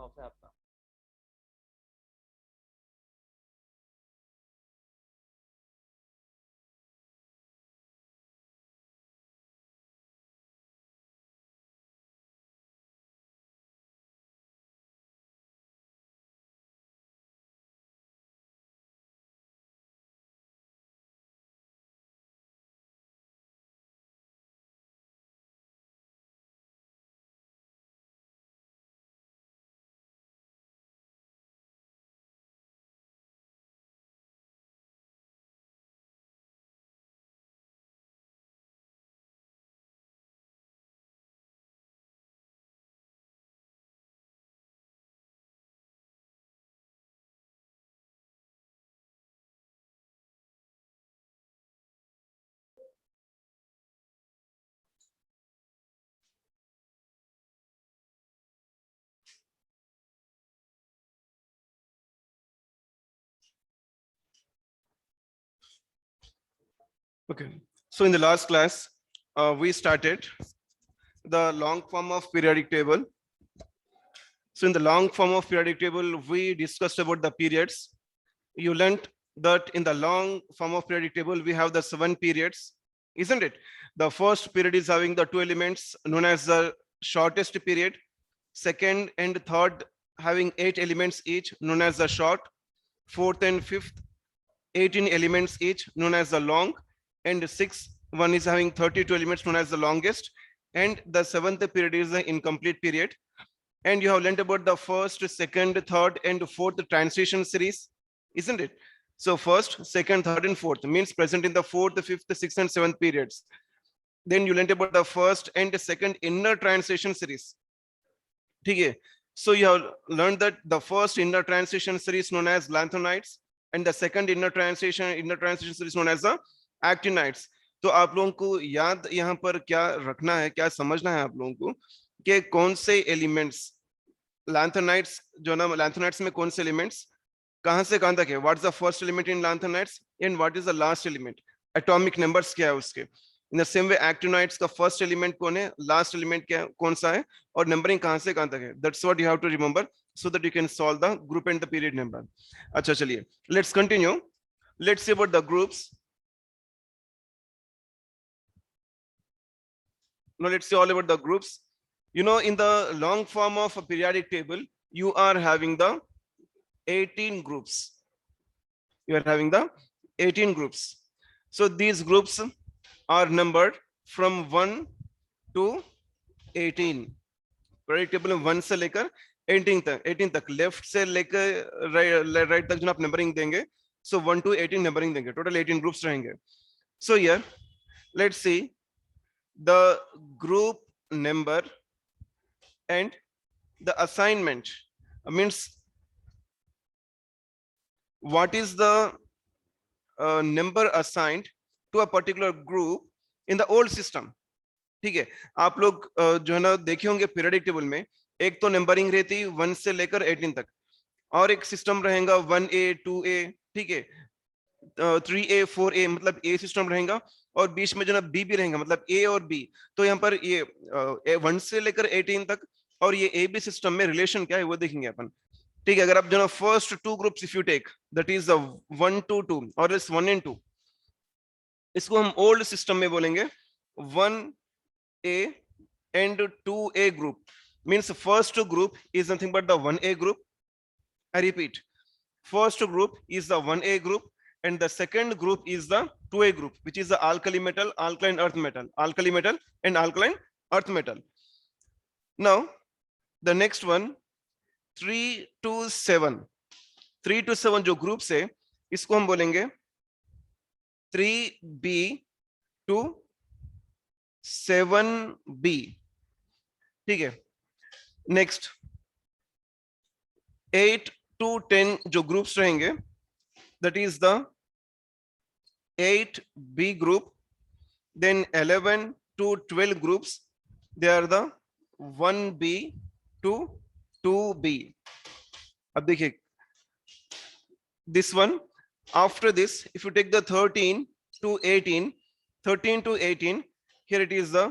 Of है आपका? Okay. So in the last class, we started the long form of periodic table. So in the long form of periodic table, we discussed about the periods. You learned that in the long form of periodic table, we have the 7 periods, isn't it? The first period is having the 2 elements known as the shortest period. Second and third having 8 elements each, known as the short. Fourth and fifth, 18 elements each, known as the long. And sixth one is having 32 elements, known as the longest. And the seventh period is the incomplete period. And you have learned about the first, second, third, and fourth transition series, isn't it? So first, second, third, and fourth means present in the fourth, fifth, sixth, and seventh periods. Then you learned about the first and second inner transition series. Okay. So you have learned that the first inner transition series known as lanthanides, and the second inner transition series known as the actinides. तो आप लोगों को याद यहाँ पर क्या रखना है, क्या समझना है आप लोगों को कि कौन से एलिमेंट्स लैंथेनाइड्स जो ना लैंथेनाइड्स में कौन से एलिमेंट्स कहां से कहां तक है, what is the first element in lanthanides and what is the last element, atomic numbers क्या है उसके. In the same way actinides का फर्स्ट एलिमेंट कौन है, लास्ट एलिमेंट क्या कौन सा है, और नंबरिंग कहां से कहां तक है. That's what you have to remember so that you can solve the group and the period number. अच्छा चलिए, let's continue. Let's see about the groups. Now let's see all about the groups. You know, in the long form of a periodic table, you are having the 18 groups. You are having the 18 groups. So these groups are numbered from 1 to 18. periodic table में 1 से लेकर 18 तक left से लेकर right तक जो आप numbering देंगे, सो 1 to 18 नंबरिंग देंगे. टोटल 18 ग्रुप्स रहेंगे. So here let's see the group number and the assignment. Means what is the number assigned to a particular group in the old system. ठीक है, आप लोग जो है ना देखे होंगे पीरियडिक टेबल में एक तो नंबरिंग रहती 1 से लेकर 18 तक, और एक सिस्टम रहेगा 1A 2A, ठीक है, 3A 4A, मतलब ए सिस्टम रहेगा, और बीच में जो ना बी भी रहेगा, मतलब ए और बी. तो यहाँ पर ये 1 से लेकर 18 तक और ये ए बी सिस्टम में रिलेशन क्या है वो देखेंगे अपन. ठीक है, अगर आप जो ना first 2 groups if you take that is 1 to 2 और इस 1 and 2, इसको हम ओल्ड सिस्टम में बोलेंगे 1A and 2A group. Means first group is nothing but the 1A group. I repeat, first group is the 1A group, and the second group is the 2A group, which is the alkali metal, alkaline earth metal, alkali metal and alkaline earth metal. Now the next one, 3 to 7. 3 to 7 जो groups है इसको हम बोलेंगे 3B to 7B. ठीक है, next 8 to 10 जो groups रहेंगे that is the 8B group. Then 11 to 12 groups, they are the 1B to 2B. अब देखिए this one, after this if you take the 13 to 18, 13 to 18, here it is the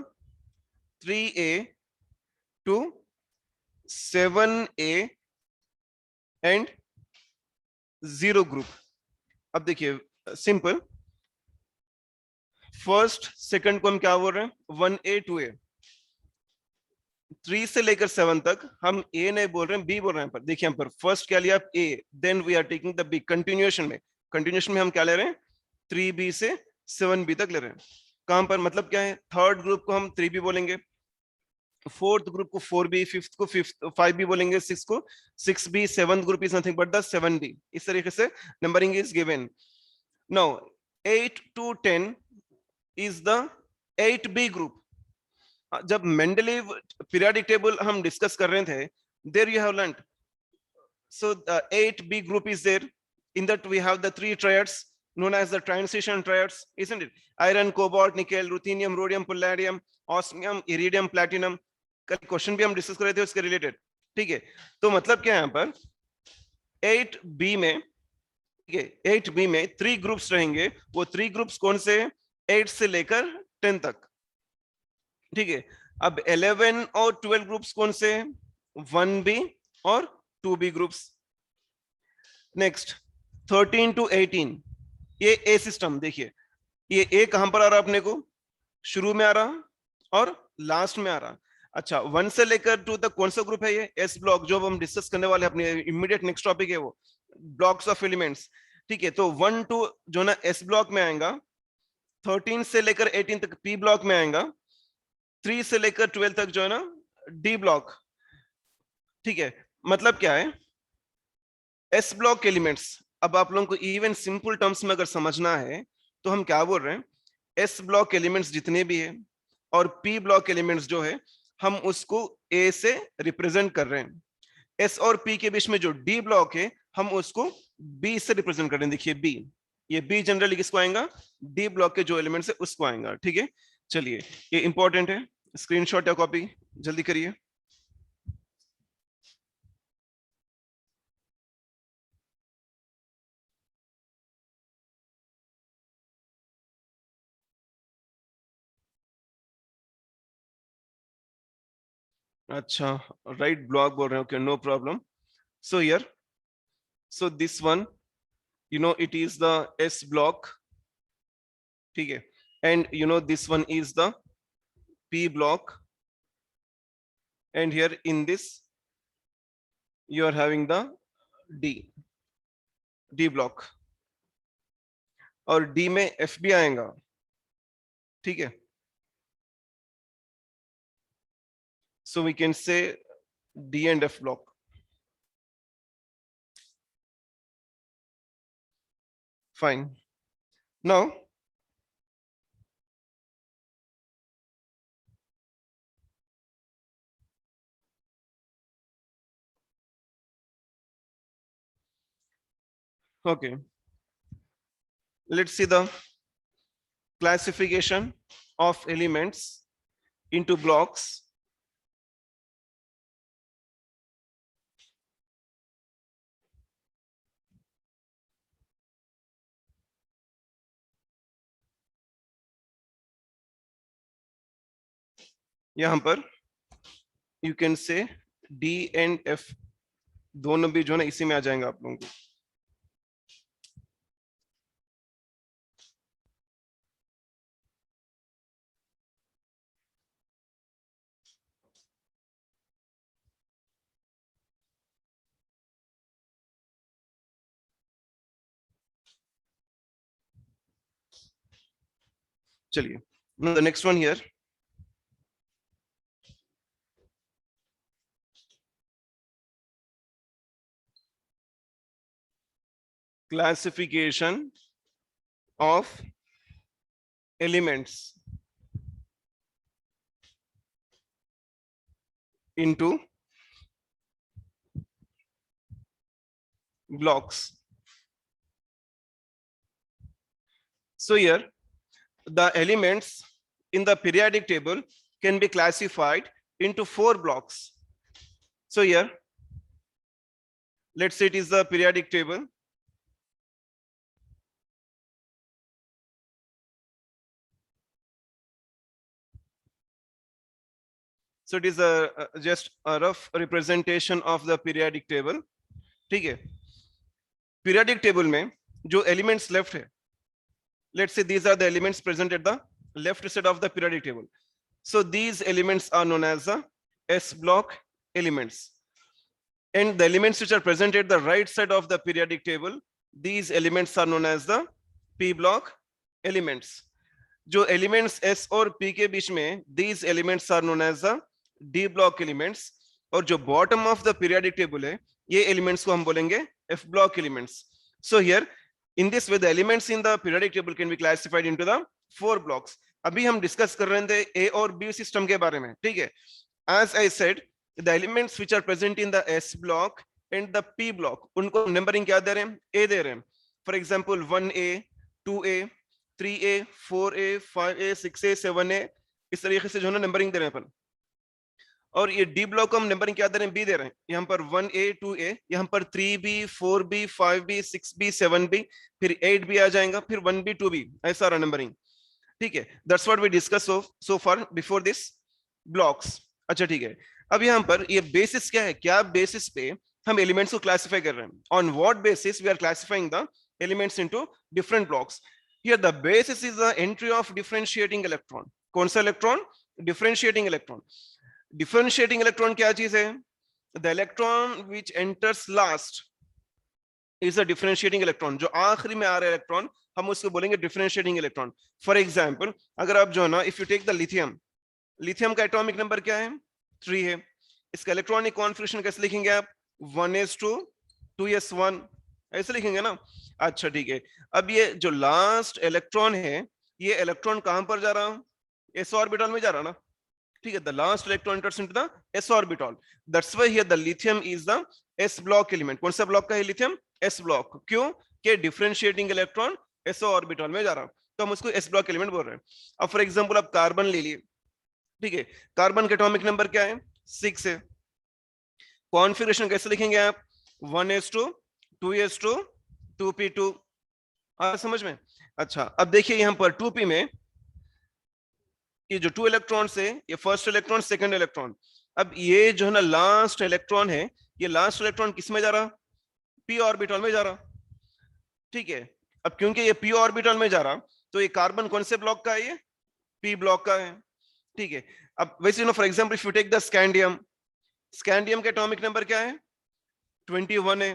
3A to 7A and zero group. अब देखिए simple, first second को हम क्या बोल रहे हैं, 1A 2A, 3 से लेकर 7 तक हम ए नहीं बोल रहे हैं, बी बोल रहे हैं। पर देखिए यहाँ पर फर्स्ट क्या लिया A, then we are taking the B. Continuation में हम क्या ले रहे हैं, 3B से 7B तक ले रहे हैं। कहां पर मतलब क्या है, थर्ड ग्रुप को हम 3B बोलेंगे, फोर्थ ग्रुप को 4B, फिफ्थ को 5B बोलेंगे, सिक्स को 6B, seventh group is nothing but the 7B। इस तरीके से numbering is given. Now 8 to 10 is the 8B group. जब मेंडलीव पीरियोडिक टेबल हम डिस्कस कर रहे थे, there you have learned, so the 8B group is there. In that we have the three triads known as the transition triads, isn't it? Iron, cobalt, nickel, ruthenium, rhodium, palladium, osmium, iridium, platinum। कल question भी हम discuss कर रहे थे उसके related, ठीक है। तो मतलब क्या है यहाँ पर 8B में, ठीक है, 8B में 3 ग्रुप्स रहेंगे। वो 3 ग्रुप्स कौन से, 8 से लेकर 10 तक, ठीक है। अब 11 और 12 ग्रुप्स कौन से, 1B और 2B ग्रुप्स। नेक्स्ट 13 to 18, ये ए सिस्टम। देखिए ये ए कहां पर आ रहा अपने को, शुरू में आ रहा और लास्ट में आ रहा। अच्छा 1 से लेकर 2 तक कौन सा ग्रुप है, ये एस ब्लॉक, जो हम डिस्कस करने वाले हैं अपने इमीडिएट नेक्स्ट टॉपिक है वो ब्लॉक्स ऑफ एलिमेंट्स, ठीक है। तो 1 2 जो ना एस ब्लॉक में आएगा, 13 से लेकर 18 तक पी ब्लॉक में आएगा, 3 से लेकर 12 तक जो है ना डी ब्लॉक, ठीक है। मतलब क्या है, एस ब्लॉक एलिमेंट्स, अब आप लोगों को इवन सिंपल टर्म्स में अगर समझना है तो हम क्या बोल रहे हैं, एस ब्लॉक एलिमेंट्स जितने भी है और पी ब्लॉक एलिमेंट्स जो है, हम उसको ए से रिप्रेजेंट कर रहे हैं। एस और पी के बीच में जो डी ब्लॉक है, हम उसको बी से रिप्रेजेंट कर रहे हैं। देखिए बी, ये बी जनरली किसको आएगा, डी ब्लॉक के जो एलिमेंट्स है उसको आएगा, ठीक है। चलिए ये इंपॉर्टेंट है, स्क्रीनशॉट या कॉपी जल्दी करिए। अच्छा राइट ब्लॉक बोल रहे हैं, okay no problem. So here, so this one, you know, it is the S block, ठीक है। and you know this one is the P block, and here in this you are having the D block, और D में F भी आएगा, ठीक है। so we can say D and F block, fine। now okay, let's see the classification of elements into blocks। यहां पर you can say D and F दोनों भी जो है ना इसी में आ जाएंगे आप लोगों को। चलिए the next one here, classification of elements into blocks। So here the elements in the periodic table can be classified into 4 blocks। So here let's say it is the periodic table, so it is a just a rough representation of the periodic table, ठीक है, periodic table में जो elements left है, let's say these are the elements present at the left side of the periodic table. So these elements are known as the S block elements, and the elements which are present at the right side of the periodic table, these elements are known as the P block elements. जो elements S और P के बीच में, these elements are known as the D block elements, और जो bottom of the periodic table है, ये elements को हम बोलेंगे F block elements. So here in this way the elements in the periodic table can be classified into the 4 blocks. अभी हम discuss कर रहे थे A और B सिस्टम के बारे में, ठीक है. As I said, the elements which are present in the S block and the P block, उनको नंबरिंग क्या दे रहे हैं? A दे रहे हैं. For example 1A, 2A, 3A, 4A, 5A, 6A, 7A, इस तरीके से जो है ना नंबरिंग दे रहे हैं अपन. और ये डी ब्लॉक को हम नंबरिंग क्या दे रहे हैं? बी दे रहे हैं. यहाँ पर 1A, 2A, यहाँ पर 3B, 4B, 5B, 6B, 7B, फिर 8B आ जाएगा, फिर 1B, 2B, ऐसा रहा नंबरिंग. ठीक है, that's what we discuss so far before this blocks. अच्छा ठीक है, अब यहाँ पर ये बेसिस क्या है? क्या बेसिस पे हम एलिमेंट्स को क्लासिफाई कर रहे हैं? On what basis we are classifying the elements into different blocks? Here the basis is the entry of differentiating electron. कौन सा electron? Differentiating electron. Differentiating electron क्या चीज है? The electron which enters last is a differentiating electron. जो आखिरी में आ रहा है इलेक्ट्रॉन, हम उसको बोलेंगे डिफरेंशिएटिंग इलेक्ट्रॉन. फॉर एग्जांपल, अगर आप जो है ना, if you take the lithium, lithium का एटॉमिक नंबर क्या है? 3 है. इसका इलेक्ट्रॉनिक कॉन्फिगरेशन कैसे लिखेंगे आप? 1s2 2s1, ऐसे लिखेंगे ना. अच्छा ठीक है, अब ये जो लास्ट इलेक्ट्रॉन है, ये इलेक्ट्रॉन कहां पर जा रहा? एस ऑर्बिटल में जा रहा ना. ठीक है, the last electron enters into the s orbital. That's why here the lithium is the s block element. कौन सा ब्लॉक का है लिथियम? s block. क्यों? कि डिफरेंशिएटिंग इलेक्ट्रॉन s ऑर्बिटल में जा रहा, तो हम उसको s block एलिमेंट बोल रहे हैं. अब फॉर एग्जांपल आप कार्बन ले लिए, ठीक है, कार्बन का एटॉमिक नंबर क्या है? 6 है. कॉन्फ़िगरेशन कैसे लिखेंगे आप? 1s2 2s2 2p2. आ समझ में? अच्छा, अब देखिए यहाँ पर 2p में ये जो 2 इलेक्ट्रॉन्स है, ये फर्स्ट इलेक्ट्रॉन, सेकंड इलेक्ट्रॉन. अब ये जो है ना लास्ट इलेक्ट्रॉन है, ये लास्ट इलेक्ट्रॉन किस में जा रहा? p ऑर्बिटल में जा रहा. ठीक है, अब क्योंकि ये p ऑर्बिटल में जा रहा, तो ये कार्बन कौन से ब्लॉक का है? ये p ब्लॉक का है. ठीक है, अब वैसे no for example if you take the scandium, scandium का एटॉमिक नंबर क्या है? 21 है.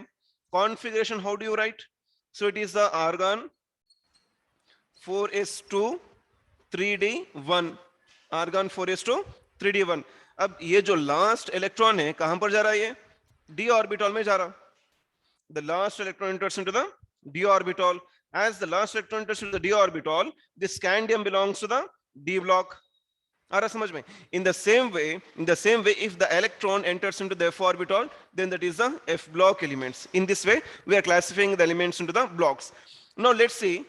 Configuration how do you write? So it is the argon 4s2 3d1, argon 4s2 3d1. अब ये जो लास्ट इलेक्ट्रॉन है कहां पर जा रहा है? ये d ऑर्बिटल में जा रहा. the last electron enters into the d orbital. As the last electron enters into the d orbital, this scandium belongs to the d block. आ रहा समझ में? in the same way if the electron enters into the f orbital, then that is the f block elements. In this way we are classifying the elements into the blocks. Now let's see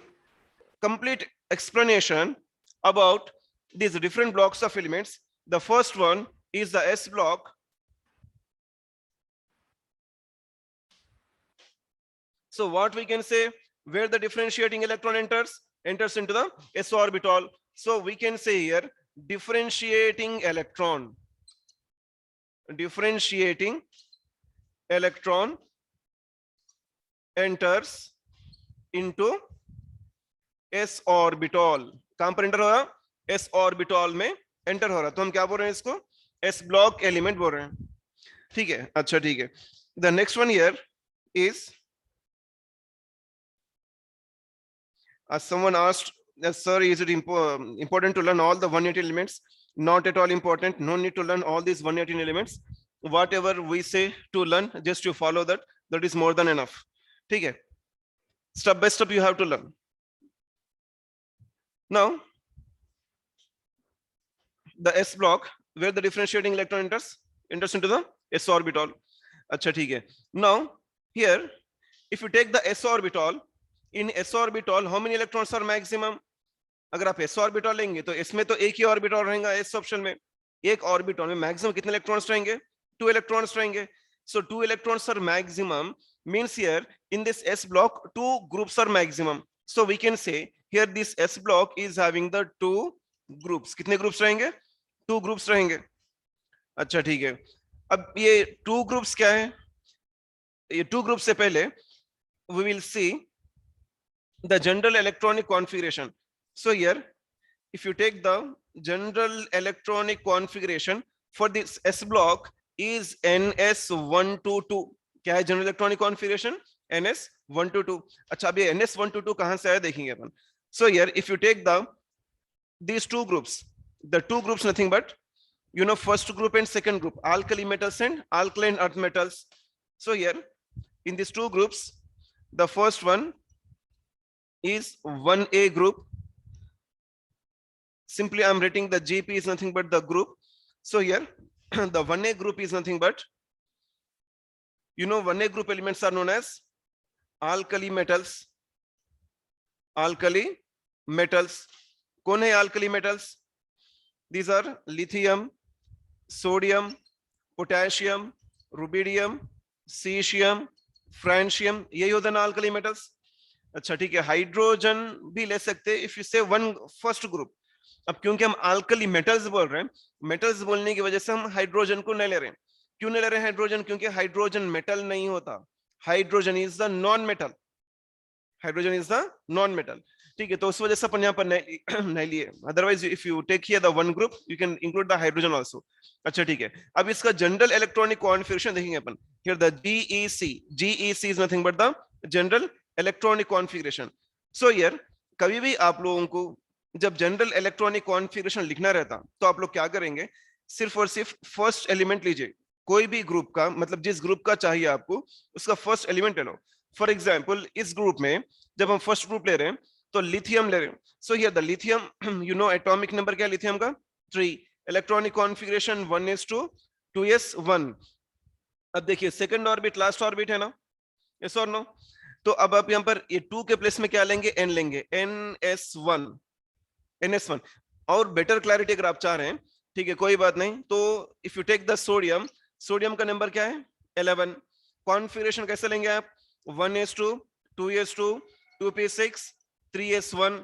complete explanation about these different blocks of elements. The first one is the s block. So what we can say, where the differentiating electron enters into the s orbital. So we can say here differentiating electron enters into s orbital. कहां पर enter हो रहा? s orbital में enter हो रहा, तो हम क्या बोल रहे हैं? इसको s block element बोल रहे हैं. ठीक है, अच्छा ठीक है. The next one here is someone asked, sir, is it important to learn all the 118 elements? Not at all important. No need to learn all these 118 elements. Whatever we say to learn, just you follow that. That is more than enough. ठीक है, step by step you have to learn. Now the s block, where the differentiating electron enters into the s orbital. अच्छा ठीक है. Now here if you take the s orbital, in s orbital how many electrons are maximum? अगर आप s orbital लेंगे तो इसमें तो एक ही ऑर्बिटल रहेगा. s ऑप्शन में एक ऑर्बिटल में मैक्सिमम कितने इलेक्ट्रॉन्स रहेंगे? 2 इलेक्ट्रॉन्स रहेंगे. So 2 electrons are maximum, means here in this s block 2 groups are maximum. So we can say here this s block is having the 2 groups. कितने groups रहेंगे? 2 groups रहेंगे. अच्छा ठीक है, अब ये 2 ग्रुप्स क्या है? ये टू ग्रुप से पहले we will see the general electronic configuration. So here, if you take the general electronic configuration for this S block is NS122. क्या है जनरल इलेक्ट्रॉनिक कॉन्फ़िगरेशन? NS122. अच्छा, अब ये NS122 कहां से आया देखेंगे अपन. So here, if you take these two groups, the two groups nothing but first group and second group, alkali metals and alkaline earth metals. So here in these two groups, the first one is 1A group. Simply I'm writing the GP is nothing but the group. So here the 1A group is nothing but 1A group elements are known as alkali metals. Alkali metals. कौन है alkali metals? These are lithium, sodium, potassium, rubidium, cesium, francium. यही होता है ना alkali metals. अच्छा ठीक है, hydrogen भी ले सकते हैं इफ यू से वन फर्स्ट ग्रुप. अब क्योंकि हम अल्कली मेटल्स बोल रहे हैं, मेटल्स बोलने की वजह से हम हाइड्रोजन को नहीं ले रहे हैं. क्यों नहीं ले रहे हैं हाइड्रोजन? क्योंकि हाइड्रोजन मेटल नहीं होता. Hydrogen is the non metal. Hydrogen is the non metal. ठीक है, तो उस वजह से अपन यहाँ पर नहीं लिए. Otherwise if you take here the one group you can include the hydrogen also. अच्छा ठीक है, अब इसका जनरल इलेक्ट्रॉनिक कॉन्फ़िगरेशन देखेंगे अपन. Here the GEC is nothing but the general electronic configuration. So here कभी भी आप लोगों को जब जनरल इलेक्ट्रॉनिक कॉन्फ़िगरेशन लिखना रहता तो आप लोग क्या करेंगे, सिर्फ और सिर्फ फर्स्ट एलिमेंट लीजिए. कोई भी ग्रुप का, मतलब जिस ग्रुप का चाहिए आपको उसका फर्स्ट एलिमेंट ले लो. फॉर एग्जाम्पल इस ग्रुप में जब हम फर्स्ट ग्रुप ले रहे हैं तो लिथियम ले रहे हैं. So here the lithium atomic number क्या है लिथियम का? 3. Electronic configuration 1s2 2s1. अब देखिए सेकंड ऑर्बिट लास्ट ऑर्बिट है ना, यस और नो? तो अब आप यहाँ पर ये 2 के प्लेस में क्या लेंगे? n लेंगे. NS1. और बेटर क्लैरिटी अगर आप चाह रहे हैं, ठीक है कोई बात नहीं, तो if you take the sodium, sodium का नंबर क्या है? 11. कॉन्फ़िगरेशन कैसे लेंगे आप? 1s2 2s2 2p6 3s1.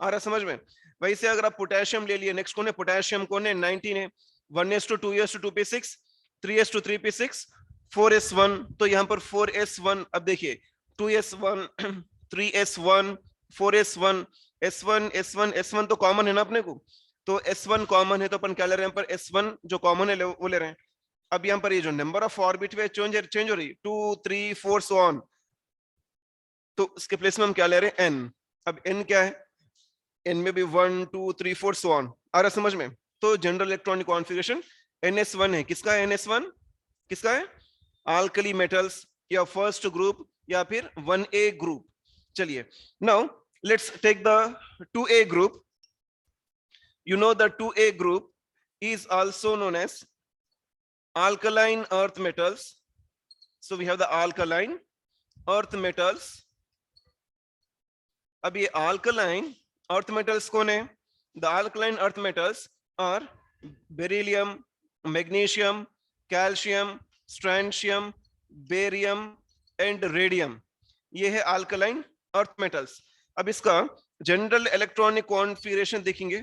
आ रहा समझ में? वैसे अगर आप पोटेशियम ले लिए, नेक्स्ट कौन है? पोटेशियम कौन है? 19 है. 1s2 2s2 2p6 3s2 3p6 4s1. तो यहाँ पर 4s1. अब देखिए 2s1 3s1 4s1 S1 तो कॉमन है ना अपने को, तो S1 कॉमन है तो अपन क्या ले रहे हैं? पर S1 जो कॉमन है वो ले रहे हैं. अब यहाँ पर ये जो number of orbit way change हो रही है 2 3 4 सो ऑन, तो इसके प्लेस में हम क्या ले रहे हैं? n. अब n क्या है? n में भी 1 2 3 4 सो ऑन. आ रहा समझ में? तो जनरल इलेक्ट्रॉनिक कॉन्फ़िगरेशन NS1 है. किसका है NS1? किसका है? अल्कली मेटल्स या फर्स्ट ग्रुप या फिर 1A ग्रुप. चलिए now let's take the 2A group. The 2A group is also known as alkaline earth metals. So we have the alkaline earth metals. अब ये alkaline earth metals कौन है? The alkaline earth metals are beryllium, magnesium, calcium, strontium, barium and radium. ये है alkaline earth metals. अब इसका general electronic configuration देखेंगे.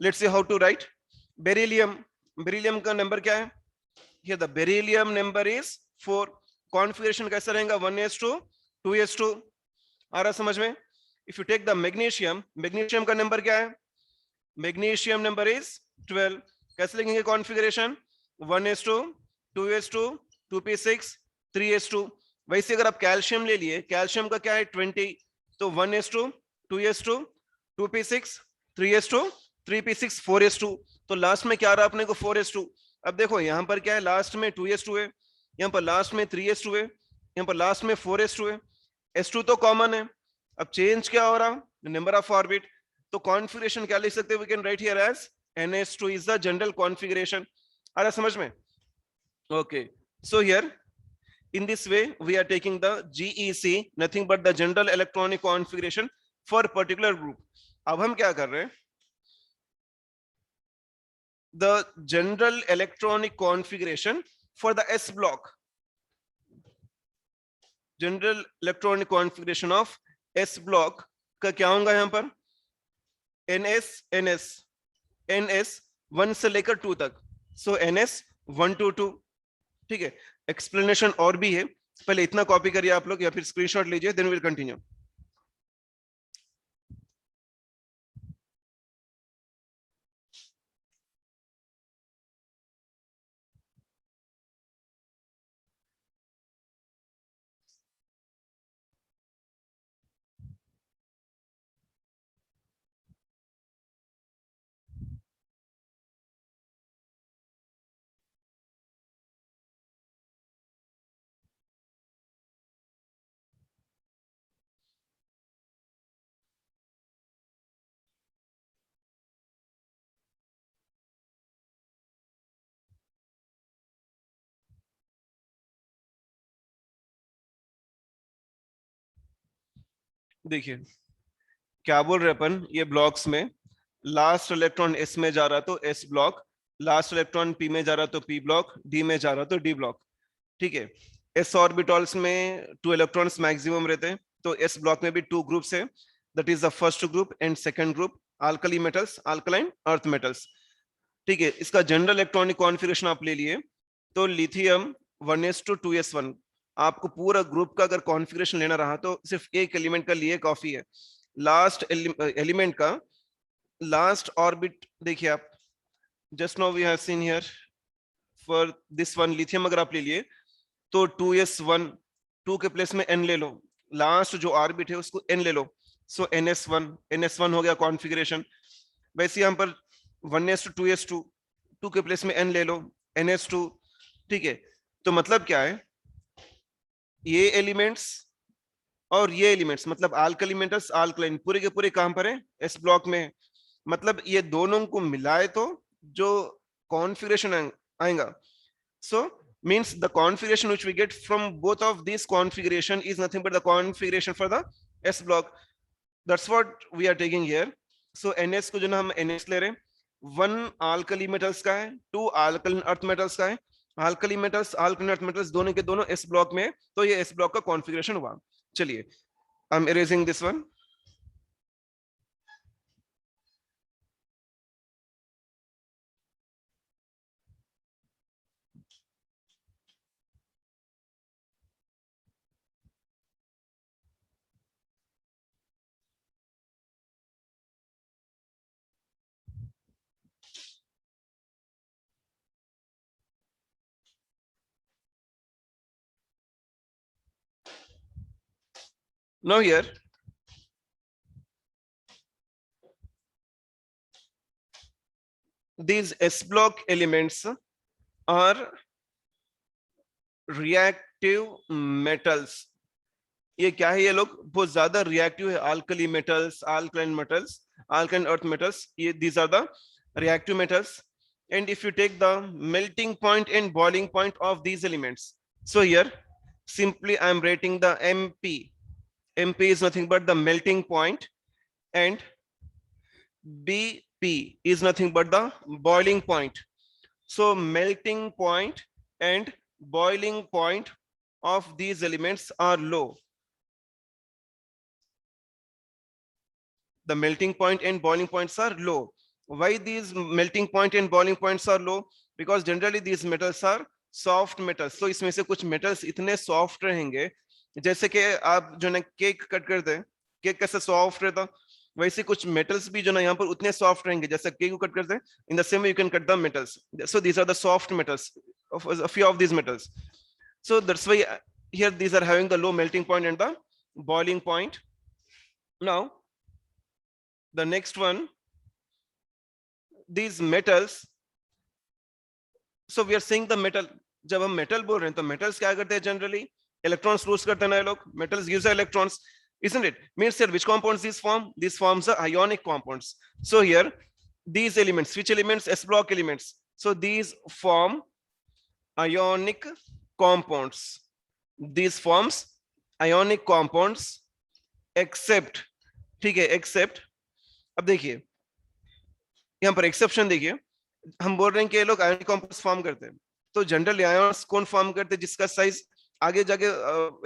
Let's see how to write. Beryllium का नंबर क्या है? Here the beryllium number is 4. Configuration कैसा रहेगा? 1s2 2s2. आ रहा समझ में? If you take the magnesium का नंबर क्या है? Magnesium number is 12. कैसे लिखेंगे configuration? 1s2 2s2 2p6 3s2. वैसे अगर आप कैल्शियम ले लिए, कैल्शियम का क्या है? 20. तो 1s2 2s2 2p6 3s2 3p6 4s2. तो लास्ट में क्या आ रहा अपने को? 4s2. अब देखो यहाँ पर क्या है? लास्ट में 2s2 है, यहाँ पर लास्ट में 3s2 है, यहाँ पर लास्ट में 4s2 है. s2 तो कॉमन है. अब चेंज क्या हो रहा? Number of orbit. तो कॉन्फ़िगरेशन क्या लिख सकते हैं? We can write here as NS2 is the general configuration. आ रहा समझ में? Okay, so here in this way we are taking the GEC, nothing but the general electronic configuration for particular group. अब हम क्या कर रहे हैं? The general electronic configuration for the S block. General electronic configuration of S block का क्या होगा यहाँ पर? NS 1 से लेकर 2 तक. So NS 1 to 2. ठीक है, एक्सप्लेनेशन और भी है, पहले इतना कॉपी करिए आप लोग या फिर स्क्रीनशॉट लीजिए, देन विल कंटिन्यू। देखिए क्या बोल रहे अपन, ये ब्लॉक्स में लास्ट इलेक्ट्रॉन एस में जा रहा तो S block, last electron P में जा रहा तो पी ब्लॉक, डी में जा रहा तो डी ब्लॉक। ठीक है, एस ऑर्बिटल्स में 2 इलेक्ट्रॉन्स मैक्सिमम रहते हैं, तो एस ब्लॉक में भी 2 ग्रुप्स है, that is the first group and second group, alkali metals, alkaline earth metals. ठीक है, इसका जनरल इलेक्ट्रॉनिक कॉन्फ़िगरेशन आप ले लिए तो लिथियम 1s to 2s1। आपको पूरा ग्रुप का अगर कॉन्फ़िगरेशन लेना रहा तो सिर्फ एक एलिमेंट का लिए काफी है। लास्ट एलिमेंट का लास्ट ऑर्बिट देखिए आप, just now we have seen here for this one lithium अगर आप ले लिए तो 2s1, 2 के प्लेस में n ले लो, लास्ट जो ऑर्बिट है उसको n ले लो, सो ns1 हो गया कॉन्फ़िगरेशन। वैसे यहाँ पर 1s to 2s2, 2 के प्लेस में n ले लो, ns2। ठीक है, तो मतलब क्या है, ये एलिमेंट्स और ये एलिमेंट्स मतलब अल्कली मेटल्स अल्कलाइन पूरे के पूरे कहां पर है, एस ब्लॉक में। मतलब ये दोनों को मिलाए तो जो कॉन्फ़िगरेशन आएगा, so means the configuration which we get from both of these configuration is nothing but the configuration for the s block, that's what we are taking here। so ns को जो ना हम ns ले रहे हैं, 1 alkali metals का है, 2 alkaline earth metals का है। alkali metals alkaline earth metals दोनों के दोनों s block में है, तो ये s block का configuration हुआ। चलिए I'm erasing this one। now here these s block elements are reactive metals। ये क्या है, ये लोग बहुत ज्यादा रिएक्टिव है, alkali metals alkaline metals alkaline earth metals, ये these are the reactive metals। and if you take the melting point and boiling point of these elements, so here simply I am rating the mp is nothing but the melting point and bp is nothing but the boiling point। so melting point and boiling point of these elements are low, the melting point and boiling points are low। why these melting point and boiling points are low? because generally these metals are soft metals। तो इसमें से कुछ metals इतने soft रहेंगे, जैसे कि आप जो ना केक कट करते हैं, केक कैसे soft रहता, वैसे कुछ metals भी जो ना यहाँ पर उतने soft रहेंगे जैसे केक को कट करते हैं। in the same way you can cut the metals, so these are the soft metals of a few of these metals। so that's why here these are having the low melting point and the boiling point। now the next one, these metals, so we are seeing the metal। जब हम metal बोल रहे हैं तो metals क्या करते हैं, generally electrons loose करते हैं ना ये लोग, metals gives electrons, isn't it? means here which compounds these form, these forms are ionic compounds। so here these elements, which elements, s block elements, so these form ionic compounds, these forms ionic compounds except, ठीक है, except, अब देखिए यहाँ पर exception देखिए, हम बोल रहे हैं कि ये लोग आयनिक कॉम्पाउंड्स फॉर्म करते हैं, तो जनरल आयन्स कौन फॉर्म करते हैं, जिसका साइज आगे जाके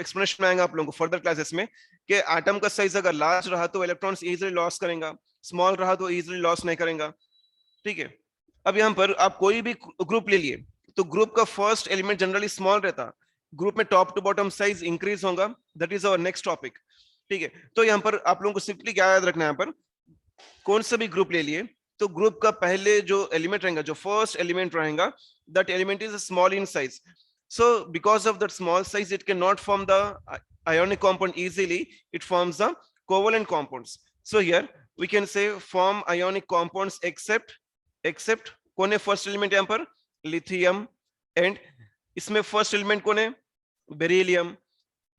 एक्सप्लेनेशन में आएगा आप लोगों को फर्दर क्लासेस में, कि एटम का साइज अगर लार्ज रहा तो इलेक्ट्रॉन्स इजीली लॉस करेगा, स्मॉल रहा तो इजीली लॉस नहीं करेगा। ठीक है, अब यहाँ पर आप कोई भी ग्रुप ले लिए तो ग्रुप का फर्स्ट एलिमेंट जनरली स्मॉल रहता, ग्रुप में top to bottom size increase होगा, that is our next topic. ठीक है, तो यहाँ पर आप लोगों को सिंपली क्या याद रखना है, यहाँ पर कौन सा भी ग्रुप ले लिए तो ग्रुप का पहले जो एलिमेंट रहेगा, जो फर्स्ट एलिमेंट रहेगा, that element is small in size. So because of that small size, it cannot form the ionic compound easily. It forms the covalent compounds. So here we can say form ionic compounds except कौन है first element यहाँ पर, lithium, and इसमें first element कौन है, beryllium,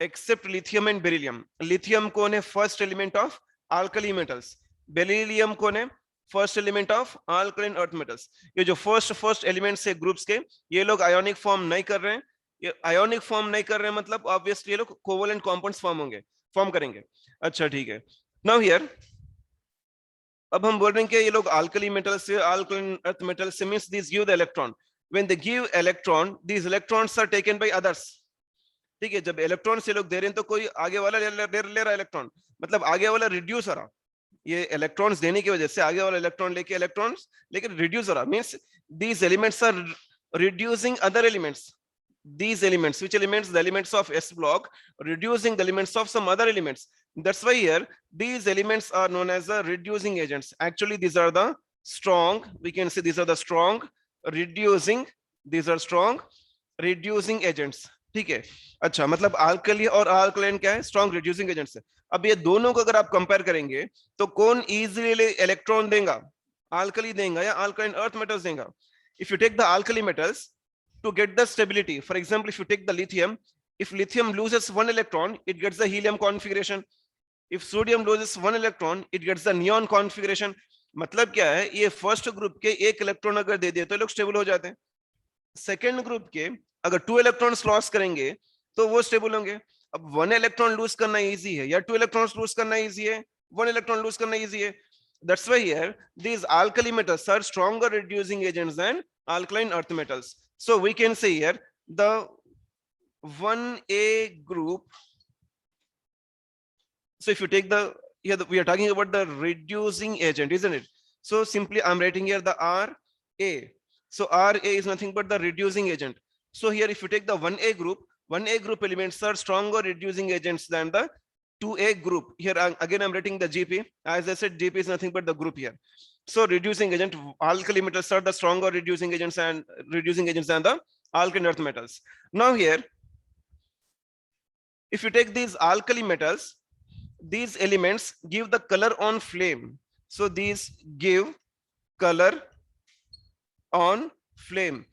except lithium and beryllium. Lithium कौन है, first element of alkali metals. Beryllium कौन है, first element of alkaline earth metals. ये जो फर्स्ट एलिमेंट्स है ग्रुप्स के, ये लोग आयोनिक फॉर्म नहीं कर रहे हैं. ये आयोनिक फॉर्म नहीं कर रहे हैं मतलब ऑब्वियसली ये लोग कोवेलेंट कंपाउंड्स फॉर्म करेंगे. अच्छा ठीक है, नाउ हियर अब हम बोल रहे हैं कि ये लोग अल्कली मेटल्स से, अल्कलाइन अर्थ मेटल्स से, means this give the electron. When they give electron, these electrons are taken by others. ठीक है, जब इलेक्ट्रॉन से लोग दे रहे हैं तो कोई आगे वाला ले रहा है इलेक्ट्रॉन, मतलब आगे वाला रिड्यूस हो रहा. ये इलेक्ट्रॉन्स देने की वजह से आगे वाला इलेक्ट्रॉन लेके रिड्यूस हो रहा. Means these elements are reducing other elements. These elements, which elements? The elements of S block reducing the elements of some other elements. That's why here these elements are known as the reducing agents. Actually these are the strong, we can say these are the strong reducing, these are strong reducing agents. ठीक है, अच्छा मतलब alkali और alkaline क्या है, strong reducing agents है. अब ये दोनों को अगर आप कंपेयर करेंगे तो कौन इजीली इलेक्ट्रॉन देगा, अल्कली देगा या अल्कलाइन अर्थ मेटल्स देगा? If you take the alkali metals to get the stability, for example, if you take the lithium, if lithium loses one electron, it gets the helium configuration. If sodium loses one electron, it gets the neon configuration. मतलब क्या है, ये first group के एक electron अगर दे दिए तो लोग स्टेबल हो जाते हैं. सेकेंड ग्रुप के अगर 2 इलेक्ट्रॉन्स लॉस करेंगे तो वो स्टेबल होंगे. अब 1 इलेक्ट्रॉन लूज करना इजी है या 2 इलेक्ट्रॉन्स लूज करना इजी है, 1 इलेक्ट्रॉन लूज करना इजी है. That's why here these alkali metals are stronger reducing agents than alkaline earth metals. So we can say here the 1A group. So if you take the here we are talking about the reducing agent, isn't it? So simply I'm writing here the RA. So RA is nothing but the reducing agent. So here if you take the 1A group elements are stronger reducing agents than the 2A group. Here again I'm writing the GP. As I said, GP is nothing but the group here. So reducing agent, alkali metals are the stronger reducing agents than the alkaline earth metals. Now here, if you take these alkali metals, these elements give the color on flame. So these give color on flame.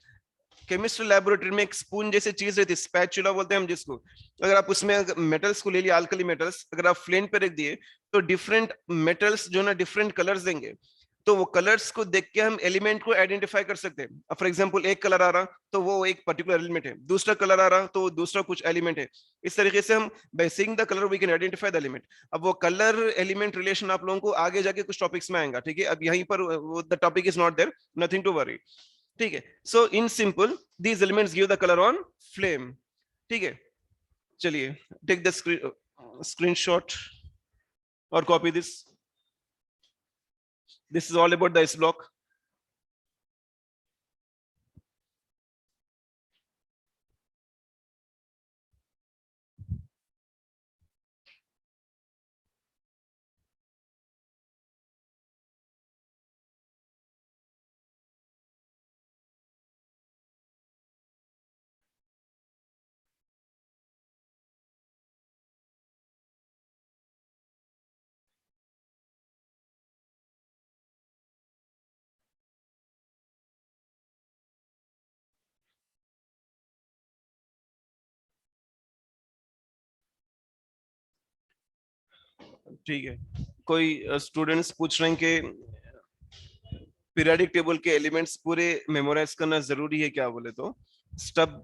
Chemistry laboratory में एक spoon जैसे चीज रहती है, spatula बोलते हैं हम जिसको. अगर आप उसमें मेटल्स को ले लिया, अल्कली मेटल्स, अगर आप फ्लेम पे रख दिए तो डिफरेंट मेटल्स जो ना डिफरेंट कलर्स देंगे. तो वो कलर्स को देख के हम एलिमेंट को आइडेंटिफाई कर सकते हैं. फॉर एग्जांपल एक कलर आ रहा तो वो एक पर्टिकुलर एलिमेंट है, दूसरा कलर आ रहा तो वो दूसरा कुछ एलिमेंट है. इस तरीके से हम by seeing the colour we can identify the element. अब वो कलर एलिमेंट रिलेशन आप लोगों को आगे जाके कुछ टॉपिक्स में आएगा. ठीक है, अब यहीं पर the topic is not there, nothing to worry. ठीक है, so in simple these elements give the colour on flame. ठीक है, चलिए टेक द स्क्रीनशॉट और copy this. This is all about the S block. ठीक है, कोई स्टूडेंट्स पूछ रहे हैं कि पीरियोडिक टेबल के एलिमेंट्स पूरे मेमोराइज करना जरूरी है क्या? बोले तो स्टेप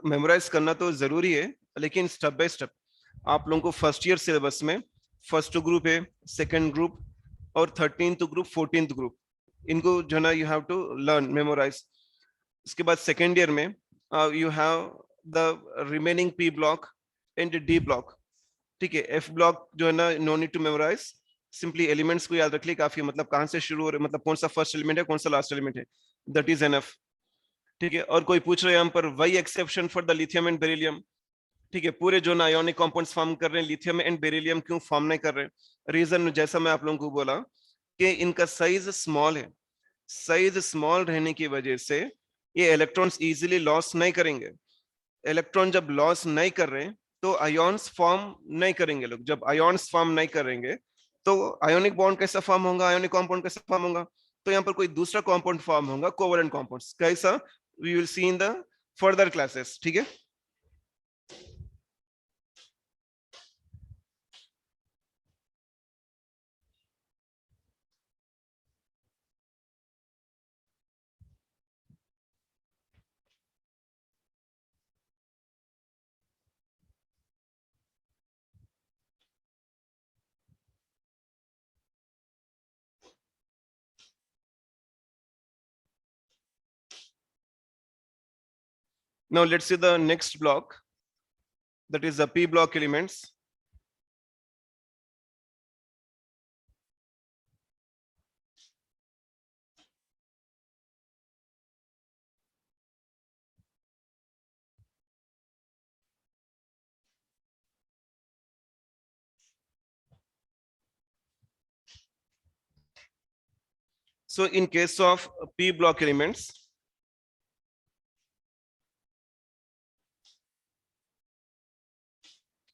मेमोराइज करना तो जरूरी है, लेकिन स्टेप बाय स्टेप. आप लोगों को फर्स्ट ईयर सिलेबस में फर्स्ट ग्रुप है, सेकंड ग्रुप और 13th ग्रुप, 14th ग्रुप, इनको जो ना you have to learn memorize. उसके बाद सेकंड ईयर में you have the remaining P block and D block. ठीक है, एफ ब्लॉक जो है ना no need to memorize, simply elements को याद रख लिए काफी. मतलब कहां से शुरू हो रहे, मतलब कौन सा फर्स्ट एलिमेंट है, कौन सा लास्ट एलिमेंट है, दैट इज एनफ. ठीक है, और कोई पूछ रहे हैं यहाँ पर why exception for the lithium and beryllium. ठीक है, पूरे जो आयोनिक कंपाउंड्स फॉर्म कर रहे हैं लिथियम एंड बेरिलियम क्यों फॉर्म नहीं कर रहे? रीजन जैसा मैं आप लोगों को बोला कि इनका साइज स्मॉल है। साइज स्मॉल रहने की वजह से ये इलेक्ट्रॉन्स इजीली लॉस नहीं करेंगे। इलेक्ट्रॉन जब लॉस नहीं कर रहे तो आयोन्स फॉर्म नहीं करेंगे। लोग जब आयोन्स फॉर्म नहीं करेंगे तो आयोनिक बॉन्ड कैसा फॉर्म होगा, आयोनिक कंपाउंड कैसा फॉर्म होगा? तो यहाँ पर कोई दूसरा कंपाउंड फॉर्म होगा, कोवलेंट कंपाउंड्स। कैसा? We will see in the further classes. ठीक है। Now let's see the next block, that is the p block elements. So in case of p block elements,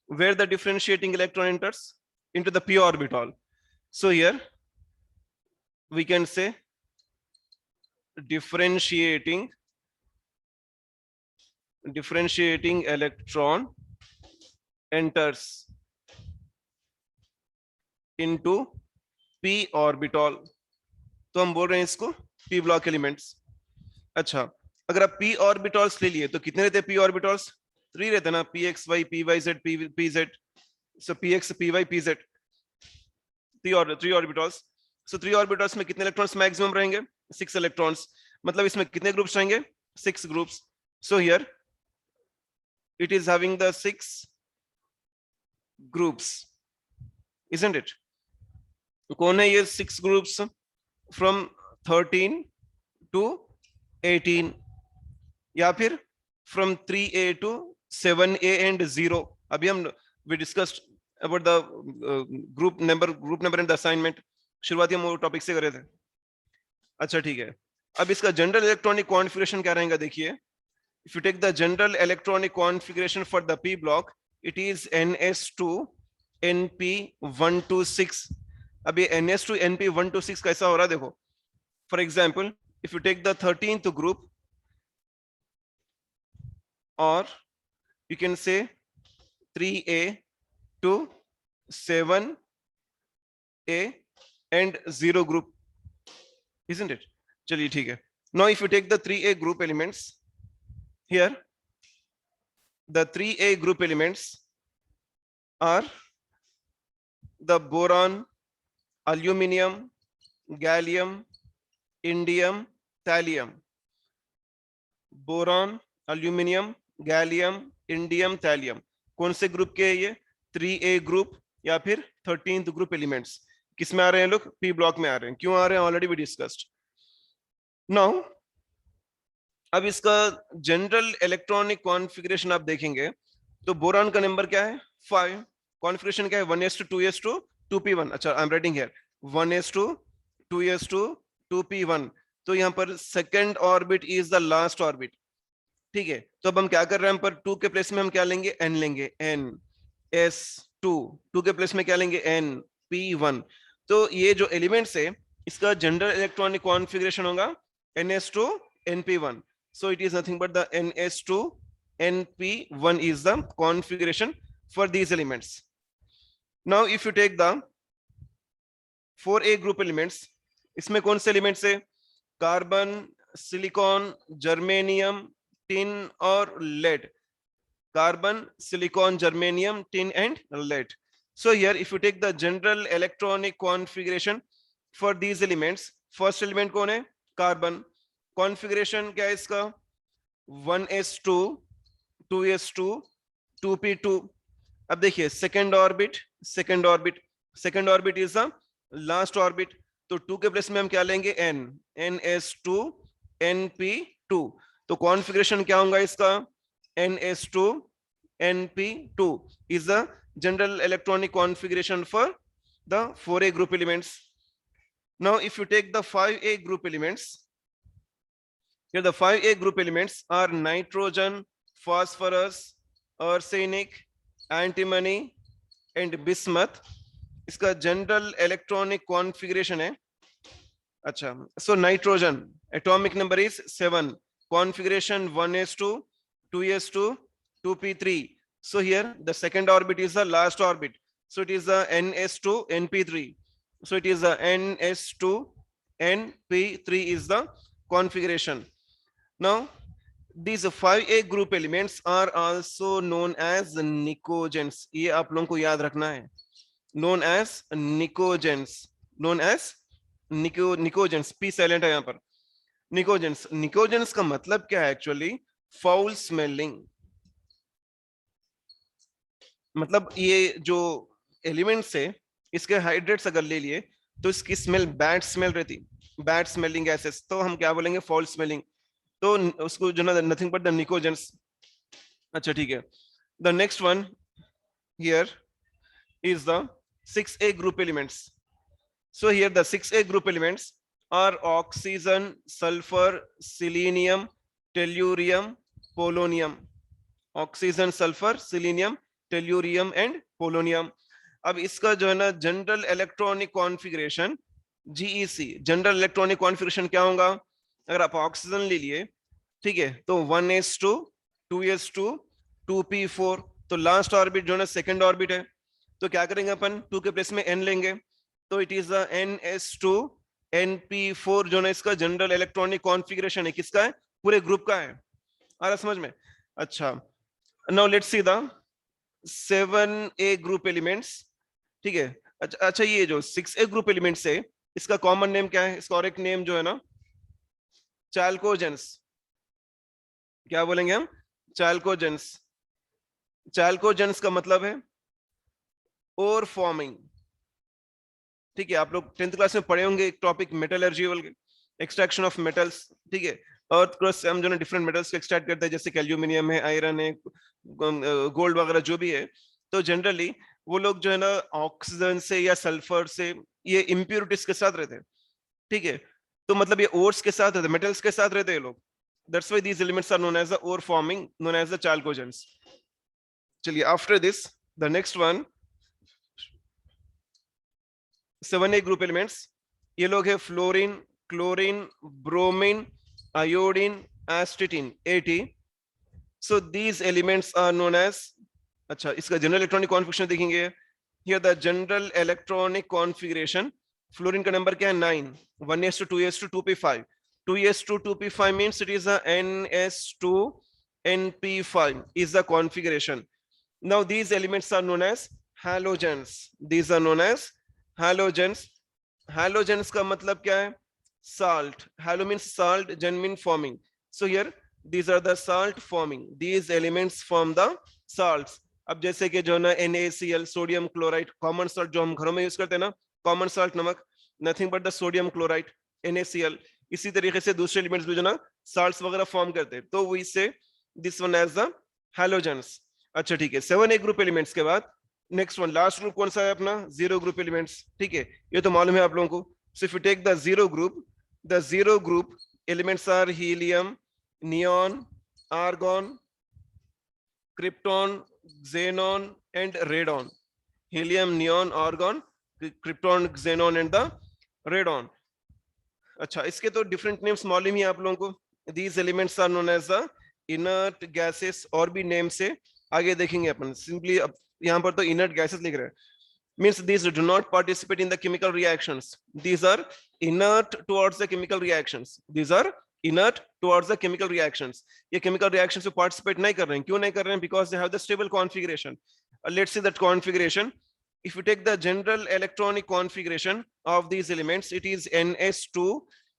where the differentiating electron enters into the p orbital. So here we can say differentiating electron enters into p orbital. तो हम बोल रहे हैं इसको p block elements. अच्छा, अगर आप p orbitals ले लिए तो कितने रहते हैं p orbitals? 3 रहते हैं ना, pxy, pyz, pz. So px, py, pz, 3 orbitals. So 3 orbitals में कितने इलेक्ट्रॉन्स मैक्सिमम रहेंगे? 6 इलेक्ट्रॉन्स. मतलब इसमें कितने ग्रुप्स रहेंगे? 6 groups. So here it is having the 6 groups, isn't it? कौन है ये 6 groups? From 13 to 18, या फिर from 3a to 7a and 0. अभी हम we discussed about the group number and the assignment. शुरुआती हम वो टॉपिक से कर रहे थे. अच्छा ठीक है, अब इसका जनरल इलेक्ट्रॉनिक कॉन्फ़िगरेशन क्या रहेगा? देखिए, if you take the general electronic configuration for the p block, it is ns2 np126. अब ये ns2 np126 कैसा हो रहा है? देखो, for example, if you take the 13th group, or you can say 3a to 7a and 0 group, isn't it? चलिए ठीक है. Now if you take the 3a group elements, here the 3a group elements are the boron, aluminum, gallium, indium, thallium. Boron, aluminium, gallium, indium, thallium. कौन से group के है ये? 3a group या फिर 13th ग्रुप एलिमेंट्स. किस में आ रहे हैं लोग? p ब्लॉक में आ रहे हैं. क्यों आ रहे हैं? Already we discussed. नाउ अब इसका जनरल इलेक्ट्रॉनिक कॉन्फ़िगरेशन आप देखेंगे तो बोरॉन का नंबर क्या है? 5. कॉन्फ़िगरेशन क्या है? 1s2 2s2 2p1. अच्छा, I am writing here 1s2 2s2 2p1. तो यहाँ पर second orbit is the last orbit. ठीक है, तो अब हम क्या कर रहे हैं? हम पर 2 के प्लेस में हम क्या लेंगे? n लेंगे. n s2. 2 के प्लेस में क्या लेंगे? n p1. तो ये जो एलिमेंट्स है इसका जनरल इलेक्ट्रॉनिक कॉन्फ़िगरेशन होगा ns2 np1. So it is nothing but the ns2 np1 is the configuration for these elements. Now if you take the 4a group elements, इसमें कौन से एलिमेंट्स है? कार्बन, सिलिकॉन, जर्मेनियम, टिन और lead. Carbon, silicon, germanium, tin and lead. So here if you take the general electronic configuration for these elements, first element कौन है? Carbon. Configuration क्या है इसका? 1s2 2s2 2p2. अब देखिए, second orbit is the last orbit. तो 2 के place में हम क्या लेंगे? n ns2 np2. तो कॉन्फ़िगरेशन क्या होगा इसका? ns2 Np2 is the general electronic configuration for the 4a group elements. Now if you take the 5a group elements, here the 5a group elements are nitrogen, phosphorus, arsenic, antimony and bismuth. इसका general electronic configuration है. अच्छा, so nitrogen atomic number is 7, configuration 1s2, 2s2, 2p3. So here the second orbit is the last orbit, so it is the ns2 np3. So it is the ns2 np3 is the configuration. Now these 5a group elements are also known as nicogens. ये आप लोगों को याद रखना है, known as nicogens, known as pnicogens. P silent है यहाँ पर. निकोजेंस, निकोजेंस का मतलब क्या है एक्चुअली? Foul smelling. मतलब ये जो एलिमेंट्स है इसके हाइड्रेट्स अगर ले लिए तो इसकी स्मेल बैड स्मेल रहती, बैड स्मेलिंग गैसेस, तो हम क्या बोलेंगे? Foul smelling. तो उसको जो ना नथिंग बट द निकोजेंस. अच्छा ठीक है. The next one here is the 6a group elements. So here the 6a group elements are oxygen, sulfur, selenium, tellurium, polonium. Oxygen, sulfur, selenium, tellurium and polonium. अब इसका जो है ना general electronic configuration GEC, general electronic configuration क्या होगा? अगर आप oxygen ले लिए, ठीक है, तो 1s2, 2s2, 2p4, तो लास्ट ऑर्बिट जो है ना सेकंड ऑर्बिट है, तो क्या करेंगे अपन? 2 के प्लेस में n लेंगे, तो it is the ns2 np4 जो ना इसका जनरल इलेक्ट्रॉनिक कॉन्फ़िगरेशन है. किसका है? पूरे ग्रुप का है. आ रहा समझ में? अच्छा, now let's see the 7a group elements. ठीक है. अच्छा, ये जो 6a ग्रुप एलिमेंट्स है इसका कॉमन नेम क्या है? इसका करेक्ट नेम जो है ना चाल्कोजेंस. क्या बोलेंगे हम? चाल्कोजेंस. चाल्कोजेंस का मतलब है ओर फॉर्मिंग. ठीक है, आप लोग 10th क्लास में पढ़े होंगे एक टॉपिक मेटलर्जी वाला, एक्सट्रैक्शन ऑफ मेटल्स. ठीक है, अर्थ क्रस्ट से हम जो है डिफरेंट मेटल्स को एक्सट्रैक्ट करते हैं, जैसे एल्यूमिनियम है, आयरन है, गोल्ड वगैरह जो भी है. तो जनरली वो लोग जो है ना ऑक्सीजन से या सल्फर से ये इम्प्योरिटीज के साथ रहते हैं. ठीक है, तो मतलब ये ओर्स के साथ रहते हैं, मेटल्स के साथ रहते हैं लोग. That's why these elements are known as the ore forming, known as the chalcogens. चलिए, after this the next one 7a group elements. ये लोग है fluorine, chlorine, bromine, iodine, astatine, 80. So these elements are known as. अच्छा, इसका general electronic configuration देखेंगे. Here the general electronic configuration. Fluorine का number क्या है? 9. 1s2, 2s2, 2p5. 2s2, 2p5 means it is a ns2 np5 is the configuration. Now these elements are known as halogens. These are known as halogens. Halogens का मतलब क्या है? Salt. Halo means salt, gen mean forming. So here these are the salt forming. These elements form the salts. अब जैसे कि जो ना NaCl, sodium chloride, common salt जो हम घरों में यूज करते हैं ना, कॉमन सॉल्ट नमक, nothing but the sodium chloride, NaCl. इसी तरीके से दूसरे एलिमेंट्स भी जो ना साल्ट्स वगैरह फॉर्म करते हैं, तो we say this one as the halogens. अच्छा ठीक है, 7a ग्रुप एलिमेंट्स के बाद नेक्स्ट वन, लास्ट ग्रुप कौन सा है अपना? 0 ग्रुप एलिमेंट्स. ठीक है, ये तो मालूम है आप लोगों को. So if you take the 0 group, the 0 group elements are helium, neon, argon, krypton, xenon and radon. Helium, neon, argon, krypton, xenon and the radon. अच्छा, इसके तो डिफरेंट नेम्स मालूम ही आप लोगों को. These elements are known as the inert gases. और भी name से आगे देखेंगे अपन. सिंपली अब यहाँ पर तो inert gases लिख रहे हैं. Means these do not participate in the chemical reactions. These are inert towards the chemical reactions. These are inert towards the chemical reactions. ये chemical reactions में participate नहीं कर रहे हैं. क्यों नहीं कर रहे हैं? Because they have the stable configuration. Let's see that configuration. If you take the general electronic configuration of these elements, it is ns2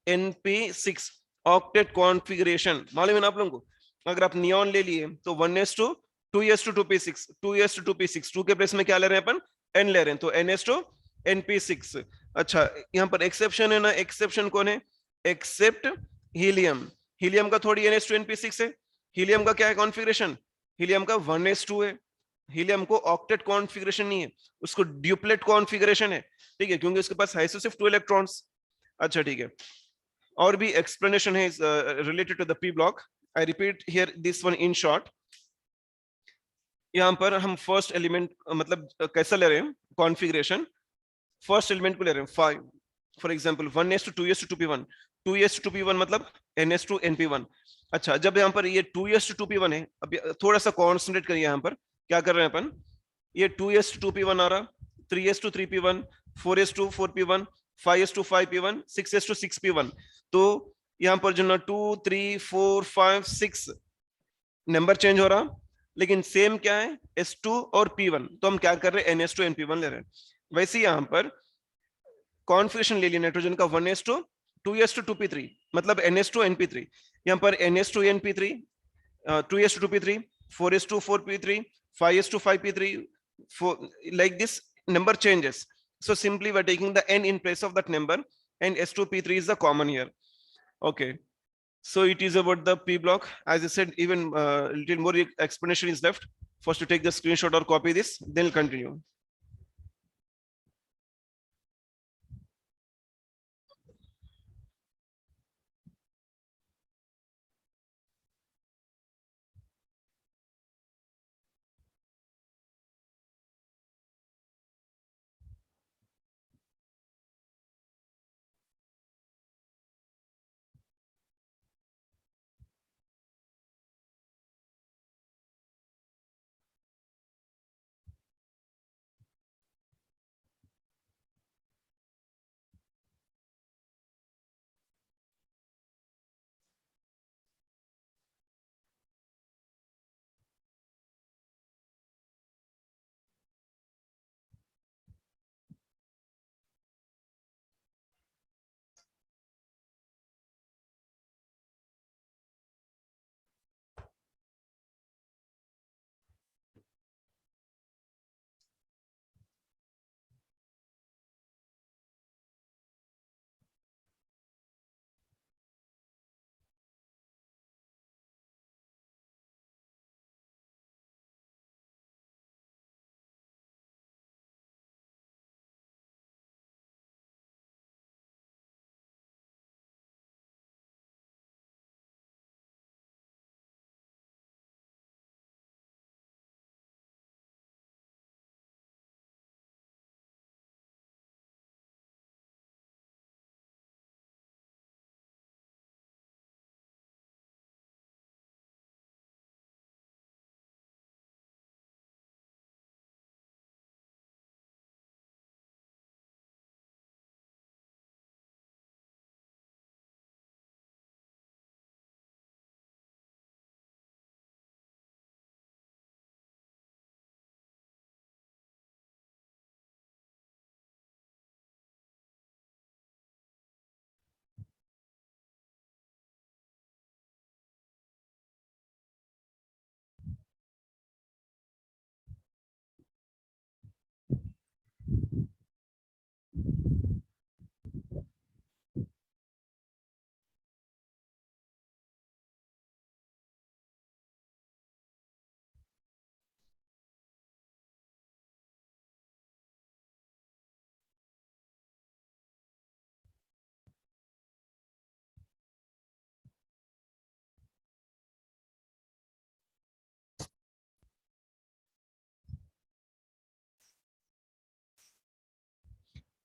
np6 octet configuration. मालूम है ना आप लोगों को? अगर आप नियॉन ले लिए तो 1s2 2s2 2p6 2s2 2p6 2 के प्लेस में क्या ले रहे हैं अपन? n ले रहे हैं, तो ns2 np6. अच्छा, यहाँ पर एक्सेप्शन है ना. एक्सेप्शन कौन है? Accept helium. हीलियम का थोड़ी ns2 np6 है. हीलियम का क्या है कॉन्फ़िगरेशन? हीलियम का 1s2 है, हीलियम को ऑक्टेट कॉन्फ़िगरेशन नहीं है, उसको ड्यूप्लेट कॉन्फ़िगरेशन है, ठीक है, क्योंकि उसके पास है सिर्फ 2 इलेक्ट्रॉन्स। अच्छा ठीक है, और भी एक्सप्लेनेशन है related to the P block. I repeat here this one in short. यहाँ पर हम फर्स्ट एलिमेंट मतलब कैसा ले रहे हैं कॉन्फ़िगरेशन, फर्स्ट एलिमेंट को ले रहे हैं 5, for example 1s to 2s to 2p1, 2s to 2p1 मतलब ns to np1। अच्छा, जब यहाँ पर ये 2s to 2p1 है, अब थोड़ा सा कॉन्सेंट्रेट करिए, यहाँ पर क्या कर रहे हैं अपन, ये 2s to 2p1 आ रहा, 3s to 3p1, 4s to 4p1, 5s to 5p1, 6s to 6p1। तो यहाँ पर जो ना 2 3 4 5 6 नंबर चेंज हो रहा, लेकिन सेम क्या है S2 और P1, तो हम क्या कर रहे हैं NS2 NP1 ले रहे हैं। वैसे यहाँ पर कॉन्फ़िगरेशन ले लिया नाइट्रोजन का 1s2 2s2 2p3 मतलब NS2 NP3, यहाँ पर NS2 NP3, 2s2 2p3, 4s2 4p3, 5s2 5p3, like this number changes, so simply we're taking the n in place of that number, and S2P3 is the common here. Okay, so it is about the P block. As I said, even little more explanation is left. First, to take the screenshot or copy this, then we'll continue.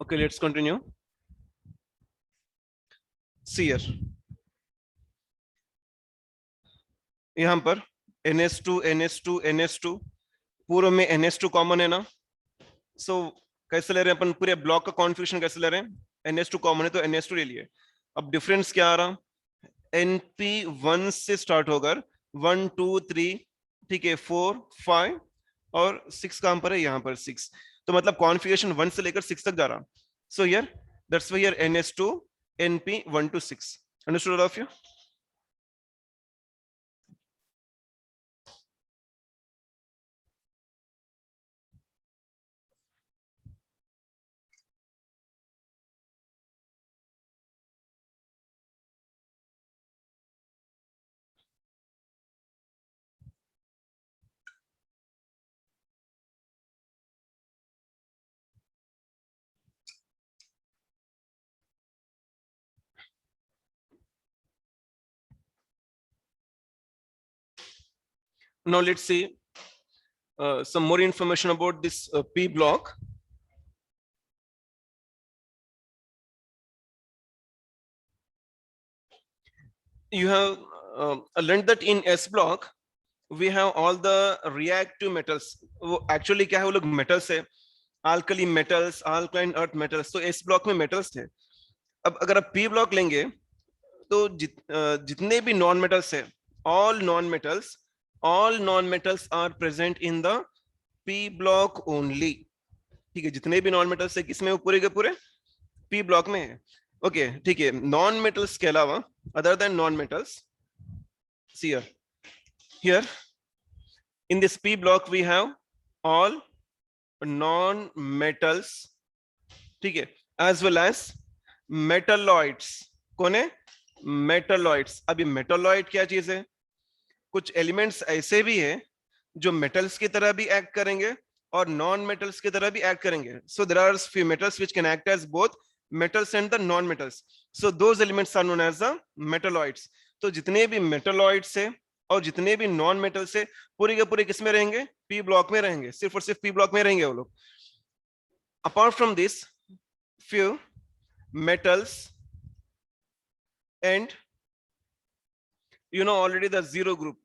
Okay, let's continue. See here. यहाँ पर NS2 NS2 NS2, पूर्व में NS2 common है ना, सो कैसे ले रहे हैं अपन, पूरे ब्लॉक का कॉन्फ़िगरेशन कैसे ले रहे हैं, NS2 कॉमन है तो NS2 ले लिए। अब डिफरेंस क्या आ रहा, NP1 से स्टार्ट होकर 1 2 3, ठीक है, 4 5 और 6 कहां पर है, यहां पर 6, तो मतलब कॉन्फ़िगरेशन 1 से लेकर 6 तक जा रहा। So here that's why here NS2 NP1 to 6, understood all of you. Now let's see some more information about this P block. You have learned that in S block we have all the reactive metals. Actually क्या है, वो लोग metals है, alkali metals, alkaline earth metals. तो S block में metals थे. अब अगर आप P block लेंगे तो जितने भी नॉन मेटल्स है, all non metals are present in the P block only. ठीक है, जितने भी नॉन मेटल्स है किसमें, वो पूरे के पूरे P block में है. ओके ठीक है, नॉन मेटल्स के अलावा, other than non metals, see here in this P block we have all non metals, ठीक है, as well as metalloids. कौन है? metalloids. अभी metalloid क्या चीज है? कुछ एलिमेंट्स ऐसे भी है जो मेटल्स की तरह भी एक्ट करेंगे और नॉन मेटल्स की तरह भी एक्ट करेंगे. So there are few metals which can act as both metals and the non metals. So those elements are known as the metalloids. तो जितने भी मेटलॉइड्स है और जितने भी नॉन मेटल्स है, पूरे के पूरे किस में रहेंगे? पी ब्लॉक में रहेंगे, सिर्फ और सिर्फ पी ब्लॉक में रहेंगे वो लोग. Apart from this, few metals and you know already the zero group.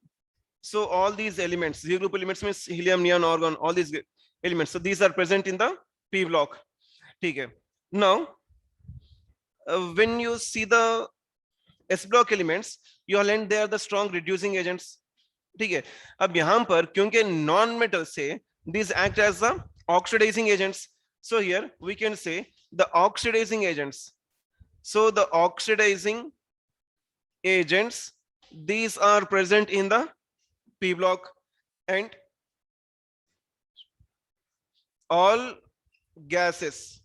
So all these elements, zero group elements means helium, neon, argon, all these elements. So these are present in the P block. Okay. Now, when you see the S block elements, you will learn they are the strong reducing agents. ठीक है. अब यहाँ पर क्योंकि non metal से these act as the oxidizing agents. So here we can say the oxidizing agents. So the oxidizing agents, these are present in the P block, and all gases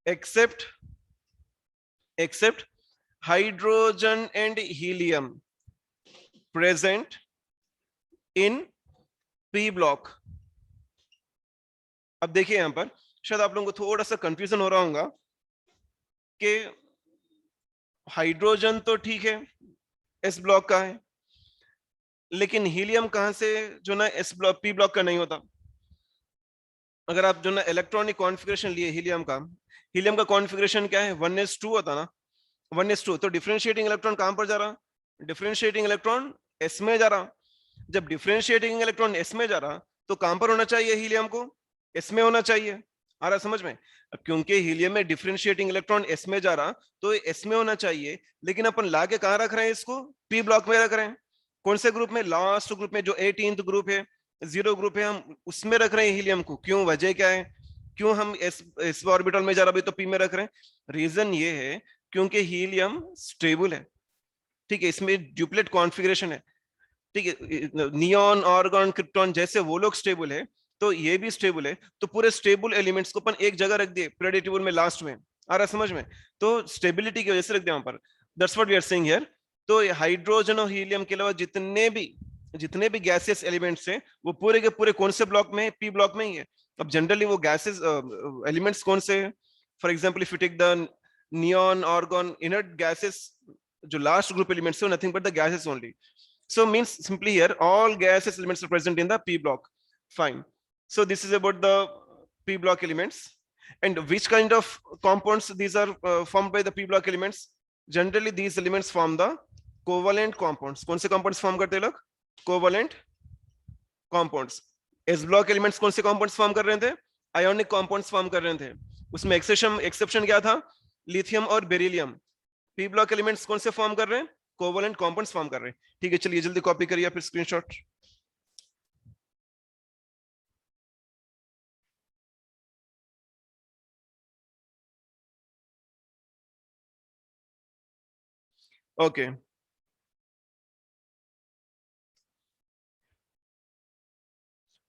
except hydrogen and helium present in P block. अब देखिए यहां पर शायद आप लोगों को थोड़ा सा कंफ्यूजन हो रहा होगा कि हाइड्रोजन तो ठीक है एस ब्लॉक का है, लेकिन हीलियम कहां से जो ना एस ब्लॉक पी ब्लॉक का नहीं होता. अगर आप जो ना इलेक्ट्रॉनिक कॉन्फ़िगरेशन लिए हीलियम का कॉन्फ़िगरेशन क्या है? 1s2 होता ना, 1s2. तो डिफरेंशिएटिंग इलेक्ट्रॉन कहां पर जा रहा? डिफरेंशिएटिंग इलेक्ट्रॉन एस में जा रहा. जब डिफरेंशिएटिंग इलेक्ट्रॉन एस में जा रहा तो कहां पर होना चाहिए? हीलियम को एस में होना चाहिए. आ रहा समझ में? अब क्योंकि हीलियम में डिफरेंशिएटिंग इलेक्ट्रॉन एस में जा रहा तो एस में होना चाहिए, लेकिन अपन लाके कहां रख रहे हैं इसको? पी ब्लॉक में रख रहे हैं. कौन से ग्रुप में? लास्ट ग्रुप में, जो 18th ग्रुप है, जीरो ग्रुप है, हम उसमें रख रहे हैं हीलियम को. क्यों? वजह क्या है? क्यों हम एस ऑर्बिटल में जा रहा, तो पी में रख रहे हैं? रीजन ये है क्योंकि हीलियम स्टेबल है. ठीक है, इसमें ड्यूप्लेट कॉन्फ़िगरेशन है. ठीक है, नियॉन, आर्गन, क्रिप्टॉन जैसे वो लोग स्टेबल है, तो ये भी स्टेबल है. तो पूरे स्टेबल एलिमेंट्स को अपन एक जगह रख दिए पीरियोडिक टेबल में लास्ट में. आ रहा समझ में? तो स्टेबिलिटी की वजह से रख दिया वहां पर. That's what we are saying here. तो हाइड्रोजन और हीलियम के अलावा जितने भी गैसियस एलिमेंट्स हैं, वो पूरे के पूरे कौन से ब्लॉक में है? पी ब्लॉक में ही है. अब जनरली वो गैसेस एलिमेंट्स कौन से हैं? For example if you take the neon, argon, inert gases, जो लास्ट ग्रुप एलिमेंट्स है, nothing but the gases only. So means simply here all gaseous elements are present in the P block. Fine. So this is about the P block elements. And which kind of compounds these are formed by the P block elements? Generally these elements form the covalent compounds. कौन से compounds form करते हैं लोग? Covalent compounds. S block elements कौन से compounds form कर रहे थे? Ionic compounds form कर रहे थे. उसमें exception क्या था? Lithium और beryllium. P block elements कौन से form कर रहे हैं? कोवलेंट कंपाउंड्स फॉर्म कर रहे हैं. ठीक है, चलिए जल्दी कॉपी करिए फिर screenshot. Okay,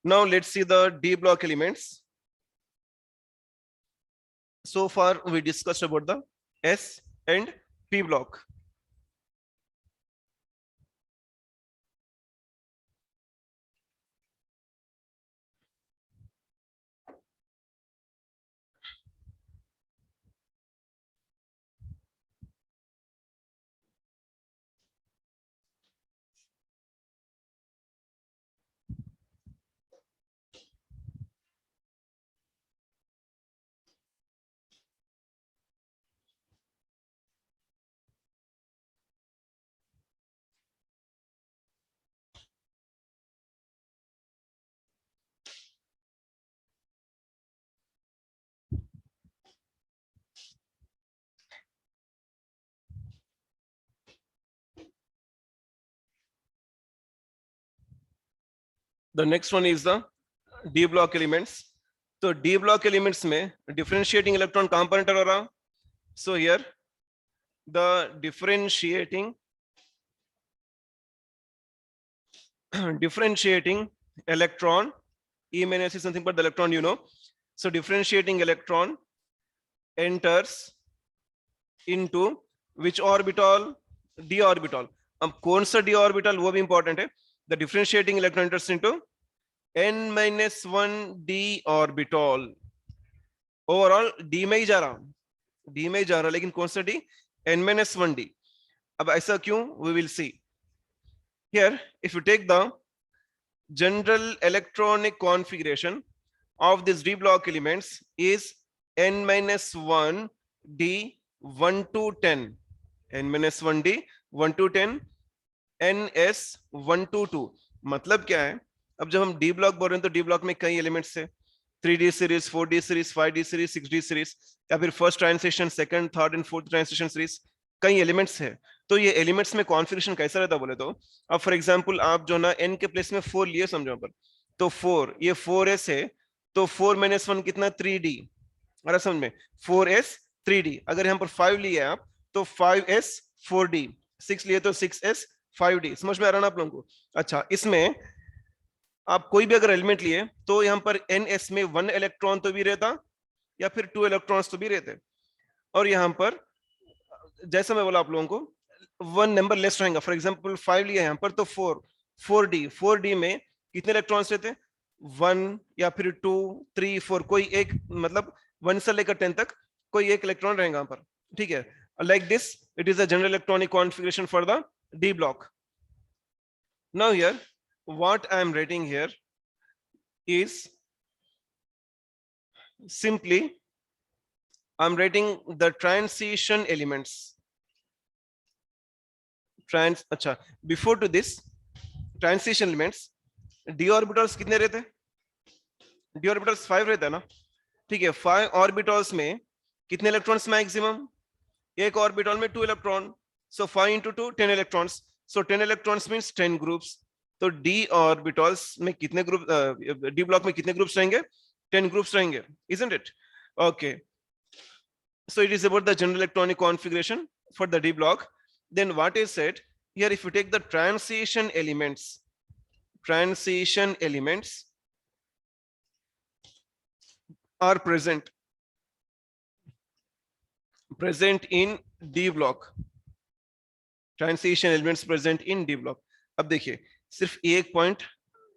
now let's see the D block elements. So far we discussed about the S and P block. The next one is the D block elements. तो D block elements में differentiating electron कहाँ पर enter हो रहा? So here the differentiating electron, E minus is something but the electron you know. So differentiating electron enters into which orbital? D orbital. अब कौन सा D orbital वो भी important है. The differentiating electron enters into n-1 D orbital. Overall D में ही जा रहा, लेकिन कौन सा D? n-1 D. अब ऐसा क्यों? We will see. Here, if you take the general electronic configuration of this D block elements is n-1 D 1 to 10, n-1 D 1 to 10, ns 1 to 2. मतलब क्या है? अब जब हम डी ब्लॉक बोल रहे हैं तो डी ब्लॉक में कई एलिमेंट्स है, 3D series, 4D series, 5D series, 6D series, या फिर first transition, second, third and fourth transition series, कई एलिमेंट्स है. तो ये एलिमेंट्स में कॉन्फ़िगरेशन कैसा रहता बोले तो, अब फॉर एग्जांपल आप जो ना n के प्लेस में 4 लिए समझो पर, तो 4 ये 4s है, तो 4 - 1 कितना? 3D. अरे समझ में, 4s 3D. अगर यहाँ पर 5 लिए आप तो 5s 4D, 6 लिए तो 6s 5D. समझ में आ रहा ना आप लोगों को? अच्छा, इसमें आप कोई भी अगर एलिमेंट लिए तो यहाँ पर ns में 1 इलेक्ट्रॉन तो भी रहता या फिर 2 इलेक्ट्रॉन्स तो भी रहते, और यहाँ पर जैसा मैं बोला आप लोगों को 1 नंबर लेस रहेगा. फॉर एग्जांपल 5 लिया यहाँ पर तो 4D में कितने इलेक्ट्रॉन्स रहते? 1 या फिर 2, 3, 4, कोई एक, मतलब 1 से लेकर 10 तक कोई एक इलेक्ट्रॉन रहेगा यहाँ पर. ठीक है, like this it is a general electronic configuration for the D block. Now here what I am writing here is simply I'm writing the transition elements. अच्छा, before to this transition elements, d orbitals कितने रहते हैं? d orbitals 5 रहता है ना. ठीक है, 5 orbitals में कितने इलेक्ट्रॉन्स मैक्सिमम? एक ऑर्बिटल में 2 electron, so 5 into 2 10 electrons, so 10 electrons means 10 groups. तो d orbitals में कितने ग्रुप, d block में कितने ग्रुप्स रहेंगे? 10 groups रहेंगे, isn't it? Okay, so it is about the general electronic configuration for the D block. Then what is said here, if you take the transition elements are present in D block. Transition elements present in D block. अब देखिए सिर्फ एक point,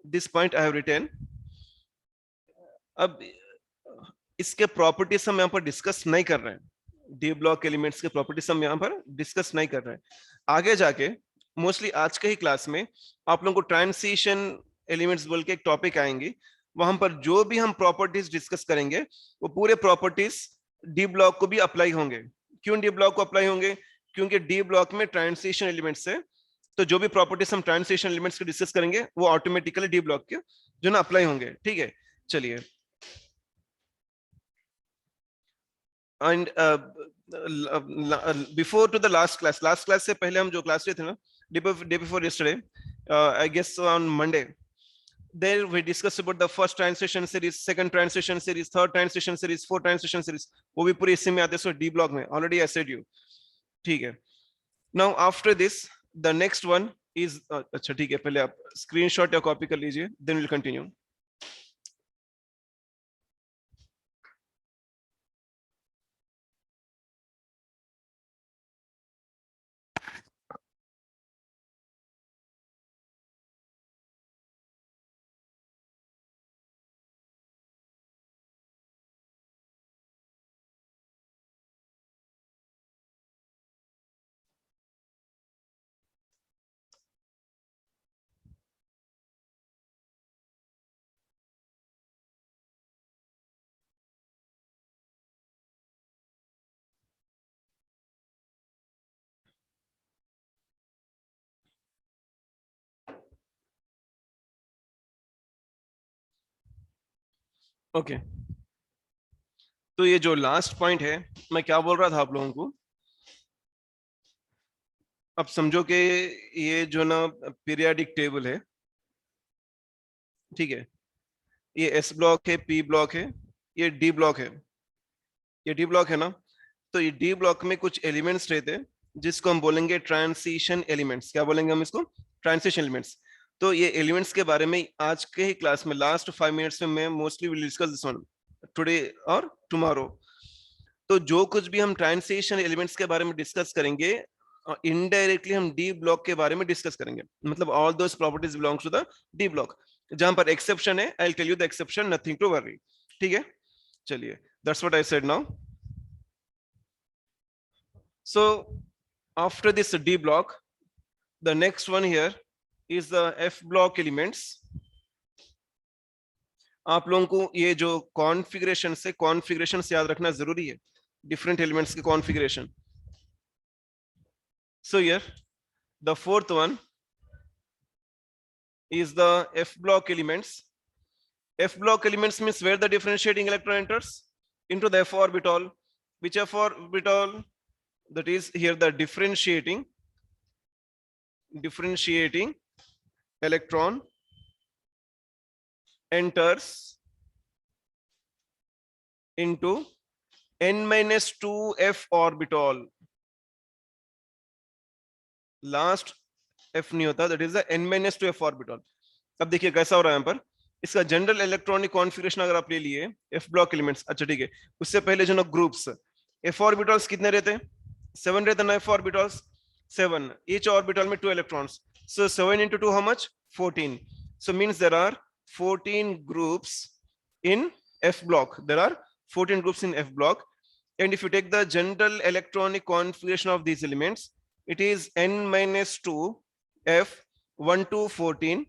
this point I have written. अब इसके properties हम यहाँ पर discuss नहीं कर रहे हैं, डी ब्लॉक एलिमेंट्स के प्रॉपर्टीज हम यहाँ पर डिस्कस नहीं कर रहे हैं. आगे जाके मोस्टली आज के ही क्लास में आप लोगों को ट्रांजिशन एलिमेंट्स बोल के एक टॉपिक आएंगे, वहां पर जो भी हम प्रॉपर्टीज डिस्कस करेंगे वो पूरे प्रॉपर्टीज डी ब्लॉक को भी अप्लाई होंगे. क्यों डी ब्लॉक को अप्लाई होंगे? क्योंकि डी ब्लॉक में ट्रांजिशन एलिमेंट्स है, तो जो भी प्रॉपर्टीज हम ट्रांजिशन एलिमेंट्स के डिस्कस करेंगे वो ऑटोमेटिकली डी ब्लॉक के जो ना अप्लाई होंगे. ठीक है, चलिए. And before to the last class से पहले हम जो क्लास लिए थे ना, day before yesterday, I guess on Monday, there we discussed about the first transition series, second transition series, third transition series, fourth transition series. वो भी पूरी इसी में आते हैं, D block में. Already I said you. ठीक है. Now after this, the next one is अच्छा ठीक है, पहले आप स्क्रीनशॉट या कॉपी कर लीजिए, then we'll continue. ओके, तो ये जो लास्ट पॉइंट है, मैं क्या बोल रहा था आप लोगों को, अब समझो कि ये जो ना पीरियाडिक टेबल है, ठीक है, ये एस ब्लॉक है, पी ब्लॉक है, ये डी ब्लॉक है, ये डी ब्लॉक है ना। तो ये डी ब्लॉक में कुछ एलिमेंट्स रहते हैं जिसको हम बोलेंगे ट्रांसिशन एलिमेंट्स। क्या बोलेंगे हम इसको? Transition elements. तो ये एलिमेंट्स के बारे में आज के ही क्लास में लास्ट 5 मिनट्स में मैं mostly will discuss this one today और टुमारो। तो जो कुछ भी हम ट्रांसिशन एलिमेंट्स के बारे में डिस्कस करेंगे, इनडायरेक्टली हम डी ब्लॉक के बारे में डिस्कस करेंगे। मतलब all those properties belongs to the D block. जहां पर एक्सेप्शन है, I will tell you the exception, nothing to worry. ठीक है, चलिए, that's what I said now. So after this D block, the next one here is the F block elements. आप लोगों को ये जो कॉन्फ़िगरेशन से याद रखना जरूरी है, डिफरेंट एलिमेंट्स के configuration. So here the fourth one is the F block elements. F block elements means where the differentiating electron enters into the F orbital. Which F orbital? That is here the differentiating electron enters into n-2 f orbital. Last f नहीं होता, that is the n-2 f orbital. अब देखिए कैसा हो रहा है यहाँ पर, इसका जनरल इलेक्ट्रॉनिक कॉन्फ़िगरेशन अगर आप ले लिए f ब्लॉक एलिमेंट्स। अच्छा ठीक है, उससे पहले जो ना ग्रुप्स f ऑर्बिटल्स कितने रहते हैं? 7 रहते हैं ना f ऑर्बिटल्स, 7, each orbital में 2 electrons. So 7 into 2 how much? 14. So means there are 14 groups in f block. There are 14 groups in f block. And if you take the general electronic configuration of these elements, it is n-2 f 1 to 14,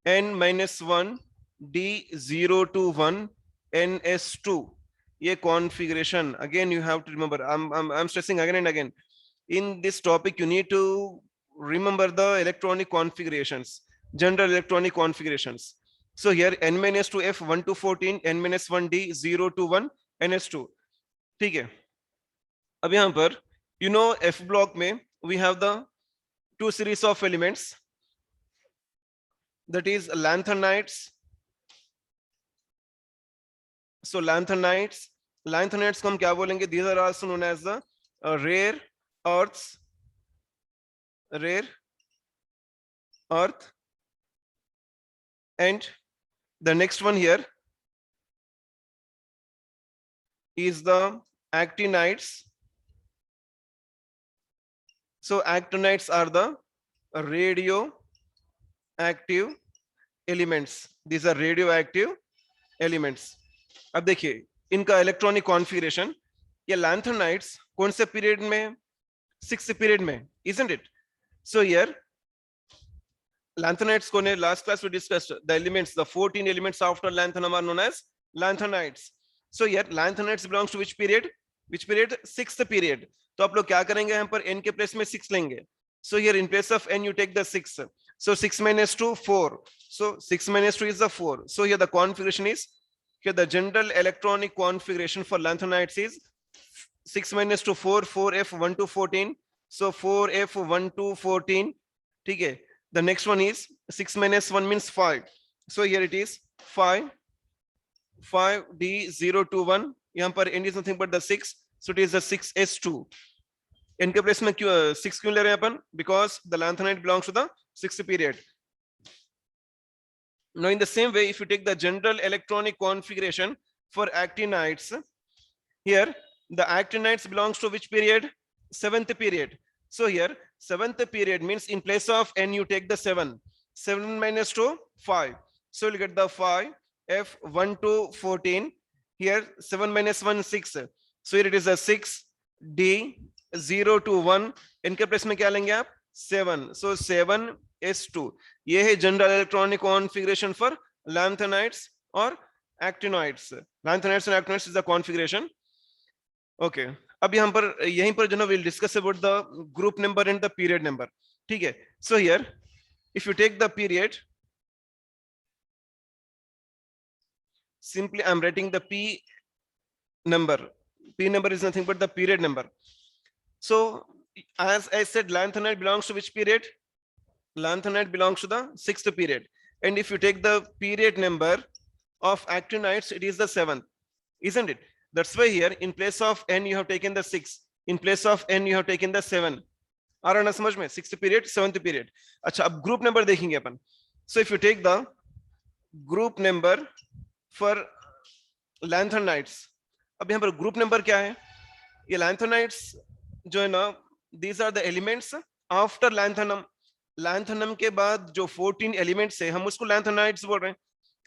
n-1 d0 to 1 ns2. ये configuration again you have to remember. I'm stressing again and again. In this topic you need to remember the electronic configurations, general electronic configurations. So here n-2 f 1 to 14, n-1 d 0 to 1 ns2. ठीक है, अब यहाँ पर you know f block में we have the two series of elements, that is lanthanides. So lanthanides को हम क्या बोलेंगे? These are also known as the rare earth, and the next one here is the actinides. So actinides are the radioactive elements. These are radioactive elements. अब देखिए इनका electronic configuration, ये लैंथनाइड्स कौन से पीरियड में? 6th पीरियड में, isn't it? So here lanthanides को ने last class we discussed the elements, the 14 elements after lanthanum are known as lanthanides. So here lanthanides belongs to which period? 6th period. तो आप लोग क्या करेंगे, यहाँ पर n के प्लेस में 6 लेंगे. So here in place of n you take the 6. So 6 minus 2 4. So 6 minus 2 is the 4. So here the configuration is, here the general electronic configuration for lanthanides is 6 minus 2 4, 4f 1 to 14. So 4f 1 to 14. ठीक है, the next one is 6 minus 1 means 5. So here it is 5 d 0 to 1. यहाँ पर n is nothing but the 6. So it is the 6s2. n के place में क्यों 6 क्यों ले रहे हैं अपन? Because the lanthanide belongs to the 6th period. Now in the same way, if you take the general electronic configuration for actinides, here the actinides belongs to which period? 7th period. So here 7th period means in place of n you take the 7. 7 minus 2 5. So you'll get the 5 f 1 to 14. Here 7 minus 1 6. So here it is a 6 d 0 to 1. इनके place में क्या लेंगे आप? 7. So 7 s2. ये है general electronic configuration for lanthanides और actinides. Lanthanides and actinides is the configuration. Okay. अब यहाँ पर यहीं पर जो ना we'll discuss about the group number and the period number. ठीक है. So here if you take the period, simply I'm writing the p number. P number is nothing but the period number. So as I said, lanthanide belongs to which period? Lanthanide belongs to the 6th period. and if you take the period number of actinides, it is the 7th, isn't it? That's why here in place of n you have taken the 6, in place of n you have taken the 7. आ रहा ना समझ में? 6th period, 7th period. अच्छा, अब group number देखेंगे अपन. So if you take the group number for lanthanides, अब यहाँ पर ग्रुप नंबर क्या है? ये lanthanides जो है ना, these are the elements after lanthanum. lanthanum के बाद जो 14 elements है, हम उसको lanthanides बोल रहे हैं.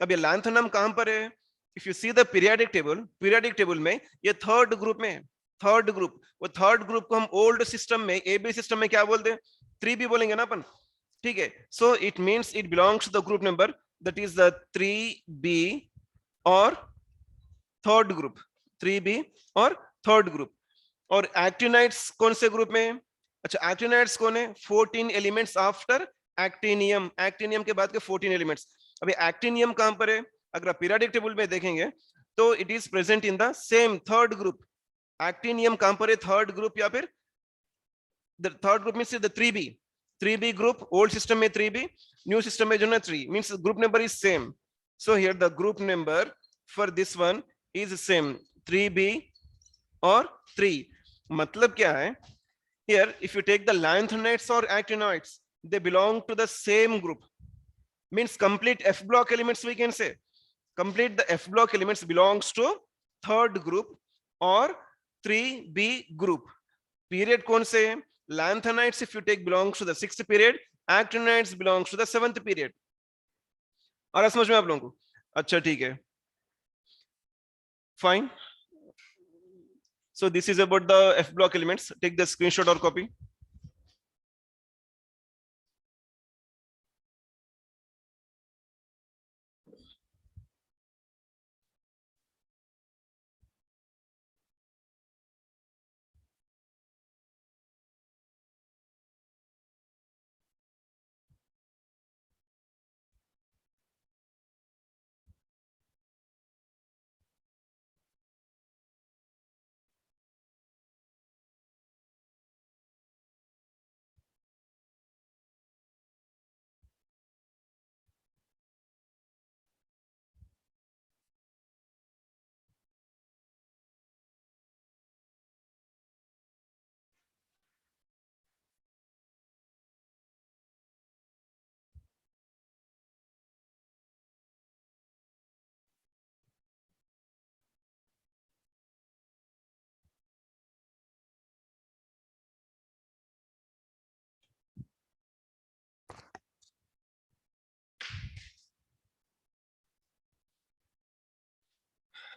अब ये lanthanum कहां पर है? If you see the periodic table में ये थर्ड ग्रुप में है. थर्ड ग्रुप, वो थर्ड ग्रुप को हम ओल्ड सिस्टम में, एबी सिस्टम में क्या बोलते हैं? 3b बोलेंगे ना अपन. ठीक है. So it means it belongs to the group number that is the 3b और थर्ड ग्रुप. 3b और थर्ड ग्रुप. और एक्टिनाइड्स कौन से ग्रुप में है? अच्छा, एक्टिनाइड्स कौन है? 14 एलिमेंट्स आफ्टर एक्टिनियम. एक्टिनियम के बाद के 14 एलिमेंट्स. अभी एक्टिनियम कहां पर है? अगर आप पीरियोडिक टेबल में देखेंगे तो it is present in the same third group. Actinium कहां पर है? थर्ड ग्रुप, या फिर the third group means the 3b. 3b group, old system में 3b, न्यू सिस्टम में जो ना 3, means group number is same. So here the group number for this one is same, 3b और 3. मतलब क्या है? Here if you take the lanthanides or actinoids, they belong to the same group. Means complete F block elements, we can say complete the F block elements belongs to third group or 3b group. Period कौन से है? Lanthanides if you take belongs to the 6th period, actinides belongs to the 7th period. और समझ में आप लोगों को? अच्छा, ठीक है, fine. So this is about the F block elements. Take the screenshot or copy.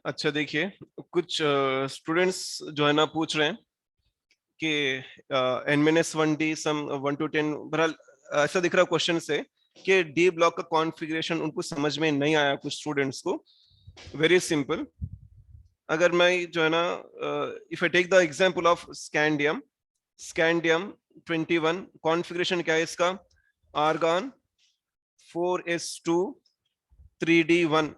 अच्छा, देखिए, कुछ स्टूडेंट्स जो है ना पूछ रहे हैं कि n-1d सम 1 to 10, बहरहाल ऐसा दिख रहा है क्वेश्चन से कि डी ब्लॉक का कॉन्फ़िगरेशन उनको समझ में नहीं आया कुछ स्टूडेंट्स को. Very simple. अगर मैं जो है ना, if I take the example of scandium, scandium 21, configuration क्या है इसका? Argon 4s2 3d1,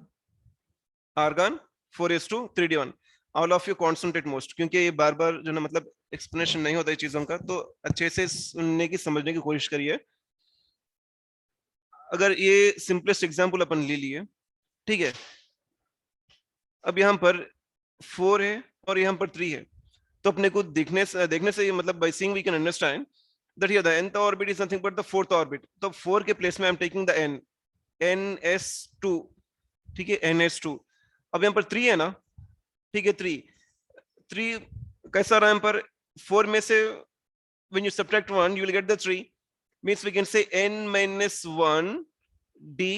argon 4s2 3d1. All of you concentrate most, क्योंकि ये बार बार जो ना मतलब एक्सप्लेनेशन नहीं होता है चीजों का, तो अच्छे से सुनने की, समझने की कोशिश करिए. अगर ये सिंपलेस्ट एग्जांपल अपन ले लिए, ठीक है, अब यहाँ पर 4 है और यहाँ पर 3 है, तो अपने को देखने से ये मतलब by seeing we can understand that here the nth orbit is nothing but the 4th orbit. तो 4 के प्लेस में I am taking the n, ns2. ठीक है, ns2. अब यहाँ पर 3 है ना, ठीक है, 3 कैसा रहा यहाँ पर? 4 में से when you subtract 1 you will get the 3, means we can say n minus 1 d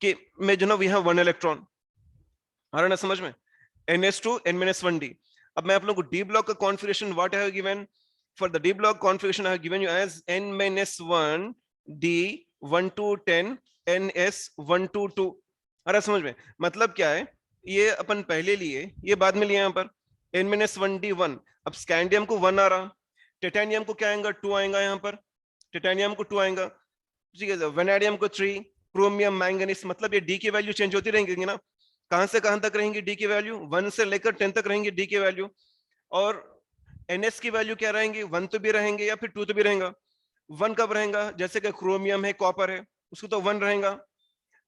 के में जो ना we have 1 electron. आ रहा ना समझ में? ns2 n minus 1 d. अब मैं आप लोगों को d block का configuration what I have given? For the d block configuration I have given you as n minus 1 d 1 to 10 ns 1 to 2. आ रहा समझ में? मतलब क्या है? ये अपन पहले लिए, ये बाद में लिए यहाँ पर n minus 1 d 1. अब स्कैंडियम को 1 आ रहा, टिटेनियम को क्या आएगा? 2 आएगा यहाँ पर, टिटेनियम को 2 आएगा, ठीक है, वेनेडियम को 3, क्रोमियम, मैंगनीज. मतलब ये डी की वैल्यू चेंज होती रहेंगी ना. कहां से कहां तक रहेंगी डी की वैल्यू? 1 से लेकर 10 तक रहेंगी डी की वैल्यू. और एनएस की वैल्यू क्या रहेंगी? 1 तो भी रहेंगे या फिर 2 तो भी रहेगा. 1 कब रहेगा? जैसे कि क्रोमियम है, कॉपर है, उसको तो 1 रहेगा.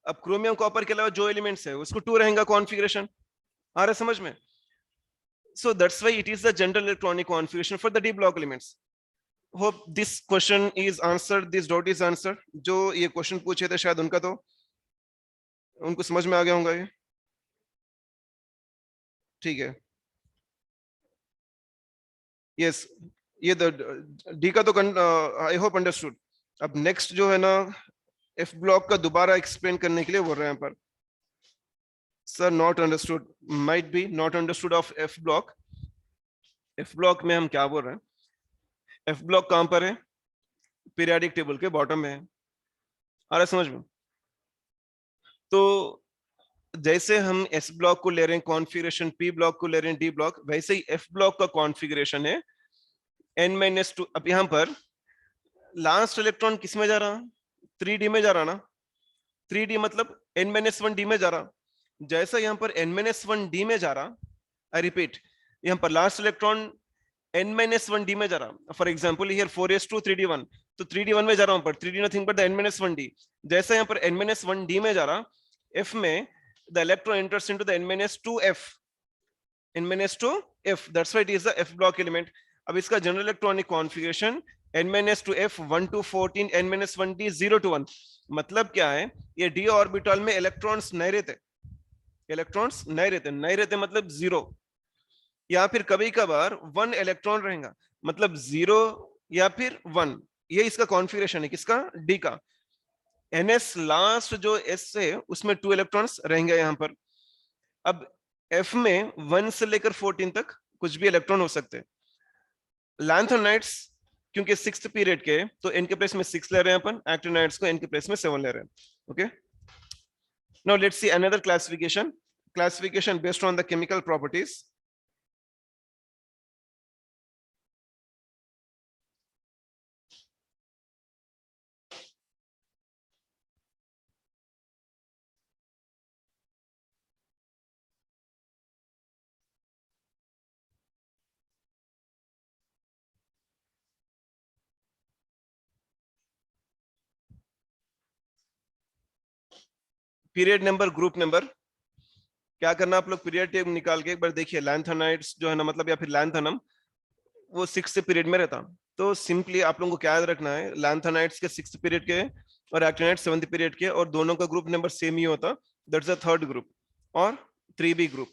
अब क्रोमियम कॉपर के अलावा जो एलिमेंट्स है उसको 2 रहेगा कॉन्फ़िगरेशन। आ रहा है समझ में? So that's why it is the general electronic configuration for the d block elements. Hope this question is answered, this doubt is answered. जो ये क्वेश्चन पूछे थे शायद उनका तो उनको समझ में आ गया होगा ये, ठीक है। यस, ये डी का तो आई होप अंडरस्टूड। अब नेक्स्ट जो है ना एफ ब्लॉक का दोबारा एक्सप्लेन करने के लिए बोल रहे हैं पर sir not understood, might be not understood of F block. F block में हम क्या बोल रहे हैं? एफ ब्लॉक कहां पर है? पीरियोडिक टेबल के बॉटम में है। आ रहा है समझ में? तो जैसे हम एस ब्लॉक को ले रहे हैं कॉन्फ़िगरेशन, पी ब्लॉक को ले रहे हैं डी ब्लॉक, वैसे ही एफ ब्लॉक का कॉन्फ़िगरेशन है n-2। अब यहां पर लास्ट इलेक्ट्रॉन किस में जा रहा? 3d में जा रहा ना। 3d मतलब n-1d में जा रहा। जैसा यहां पर n-1d में जा रहा, आई रिपीट, यहां पर लास्ट इलेक्ट्रॉन n-1d में जा रहा। For example here 4s2 3d1, तो 3d1 में जा रहा हूं पर 3d nothing but the n-1d। जैसा यहां पर n-1d में जा रहा, f में the electron enters into the n-2f, n-2f, that's why it is the f block element. अब इसका general electronic configuration n-2f 1 to 14 n-1d 0 to 1। मतलब क्या है? ये d ऑर्बिटल में इलेक्ट्रॉन्स नहीं रहते, इलेक्ट्रॉन्स नहीं रहते मतलब जीरो, या फिर कभी कभार 1 इलेक्ट्रॉन रहेगा मतलब 0 या फिर 1। ये इसका कॉन्फ़िगरेशन है किसका? d का। ns लास्ट जो s है उसमें 2 इलेक्ट्रॉन्स रहेंगे यहां पर। अब f में 1 से लेकर 14 तक कुछ भी इलेक्ट्रॉन हो सकते हैं। लैंथेनाइट्स क्योंकि 6th पीरियड के, तो n के प्लेस में 6 ले रहे हैं अपन, एक्टिनाइट्स को n के प्लेस में 7 ले रहे हैं। Okay, now let's see another classification based on the chemical properties. Period number, group number, क्या करना आप लोग पीरियड टेबल निकाल के एक बार देखिए। लैंथेनाइट्स जो है ना मतलब या फिर लैंथेनम वो 6th पीरियड में रहता, तो सिंपली आप लोगों को क्या याद रखना है, लैंथेनाइट्स के 6th पीरियड के और एक्टिनाइट 7th पीरियड के, और दोनों का ग्रुप नंबर सेम ही होता, दैट्स द थर्ड ग्रुप और 3b group.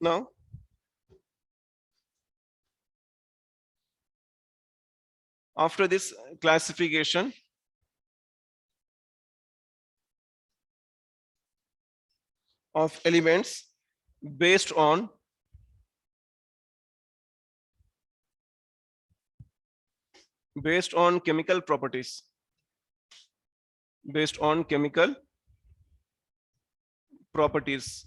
Now, after this classification, of elements based on chemical properties, based on chemical properties.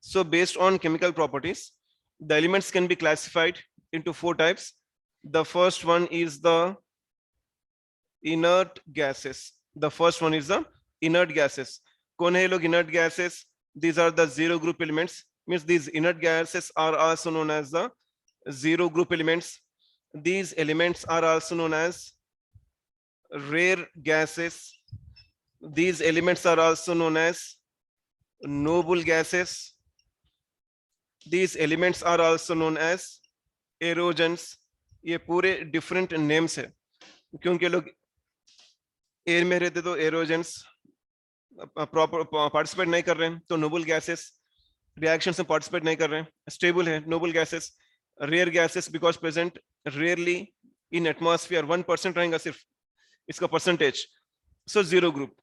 So based on chemical properties, the elements can be classified into 4 types. The first one is the inert gases. The first one is the inert gases. कौन है ये लोग inert gases? These are the zero group elements. Means these inert gases are also known as the zero group elements. These elements are also known as rare gases. These elements are also known as noble gases. These elements are also known as एरोजेंस। ये पूरे different names है क्योंकि लोग air में रहते तो एरोजेंस proper participate नहीं कर रहे हैं, तो नोबल गैसेस रिएक्शन में पार्टिसिपेट नहीं कर रहे हैं, स्टेबल है noble gases. Rare gases because present rarely in atmosphere 1% रहेगा सिर्फ इसका percentage, so zero group.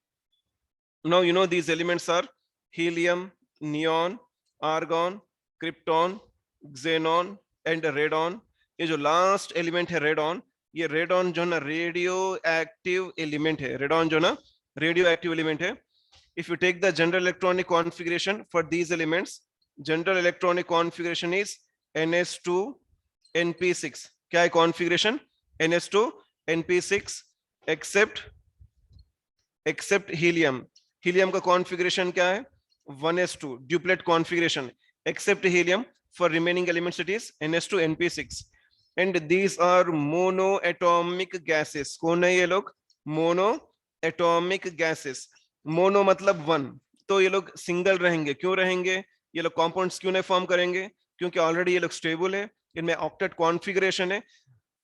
Now you know these elements are helium, neon, argon, krypton, xenon and radon. ये जो लास्ट एलिमेंट है रेडॉन, ये रेडॉन जो ना रेडियो एक्टिव एलिमेंट है, रेडॉन जो ना रेडियो एक्टिव एलिमेंट है। If you take the general electronic configuration for these elements, general electronic configuration is ns2 np6। क्या है configuration? ns2 np6 except except helium. Helium का configuration क्या है? 1s2 duplet configuration, except helium for remaining elements it is ns2 np6 and these are monoatomic gases। कौन है ये लोग? monoatomic gases। mono मतलब वन, तो ये लोग सिंगल रहेंगे। क्यों रहेंगे? ये लोग कंपाउंड्स क्यों नहीं फॉर्म करेंगे? क्योंकि ऑलरेडी ये लोग स्टेबल है, इनमें ऑक्टेट कॉन्फ़िगरेशन है।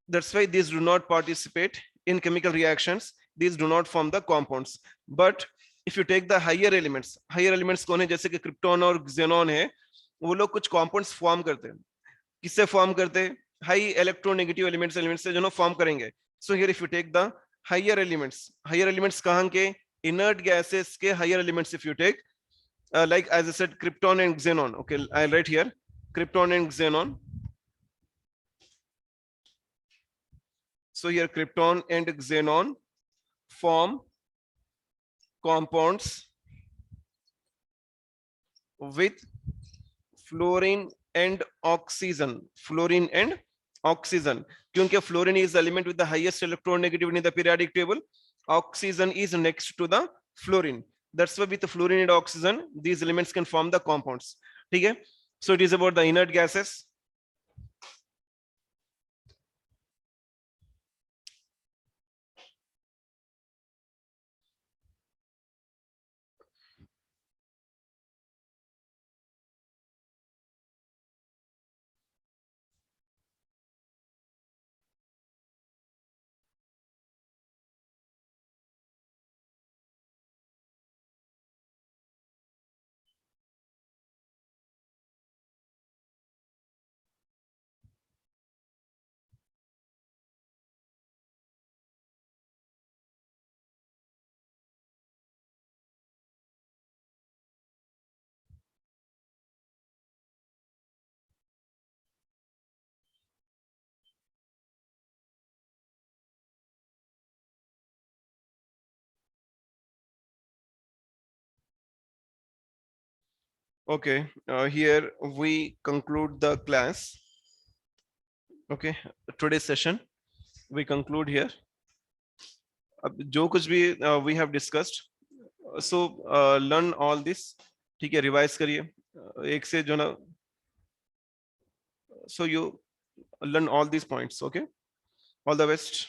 That's why these do not participate in chemical reactions, these do not form the compounds। but if you take the higher elements कौन है? जैसे कि क्रिप्टॉन और xenon है, वो लोग कुछ compounds form करते हैं। किससे form करते हैं? हाई इलेक्ट्रोनेगेटिव एलिमेंट्स से जो ना फॉर्म करेंगे। So here if you take the higher elements कहाँ के? इनर्ट गैसेस के higher elements. If you take like as I said krypton and xenon, okay, I'll write here krypton and xenon। so here krypton and xenon form compounds with fluorine and oxygen। fluorine and oxygen, क्योंकि fluorine is the element with the highest electronegativity in the periodic table, oxygen is next to the fluorine। that's why with the fluorine and oxygen these elements can form the compounds। ठीक है? so it is about the inert gases। Okay, here we conclude the class। Okay, today's session we conclude here। अब जो कुछ भी we have discussed, so learn all this। ठीक है, revise करिए एक से जो ना, so you learn all these points। Okay, all the best।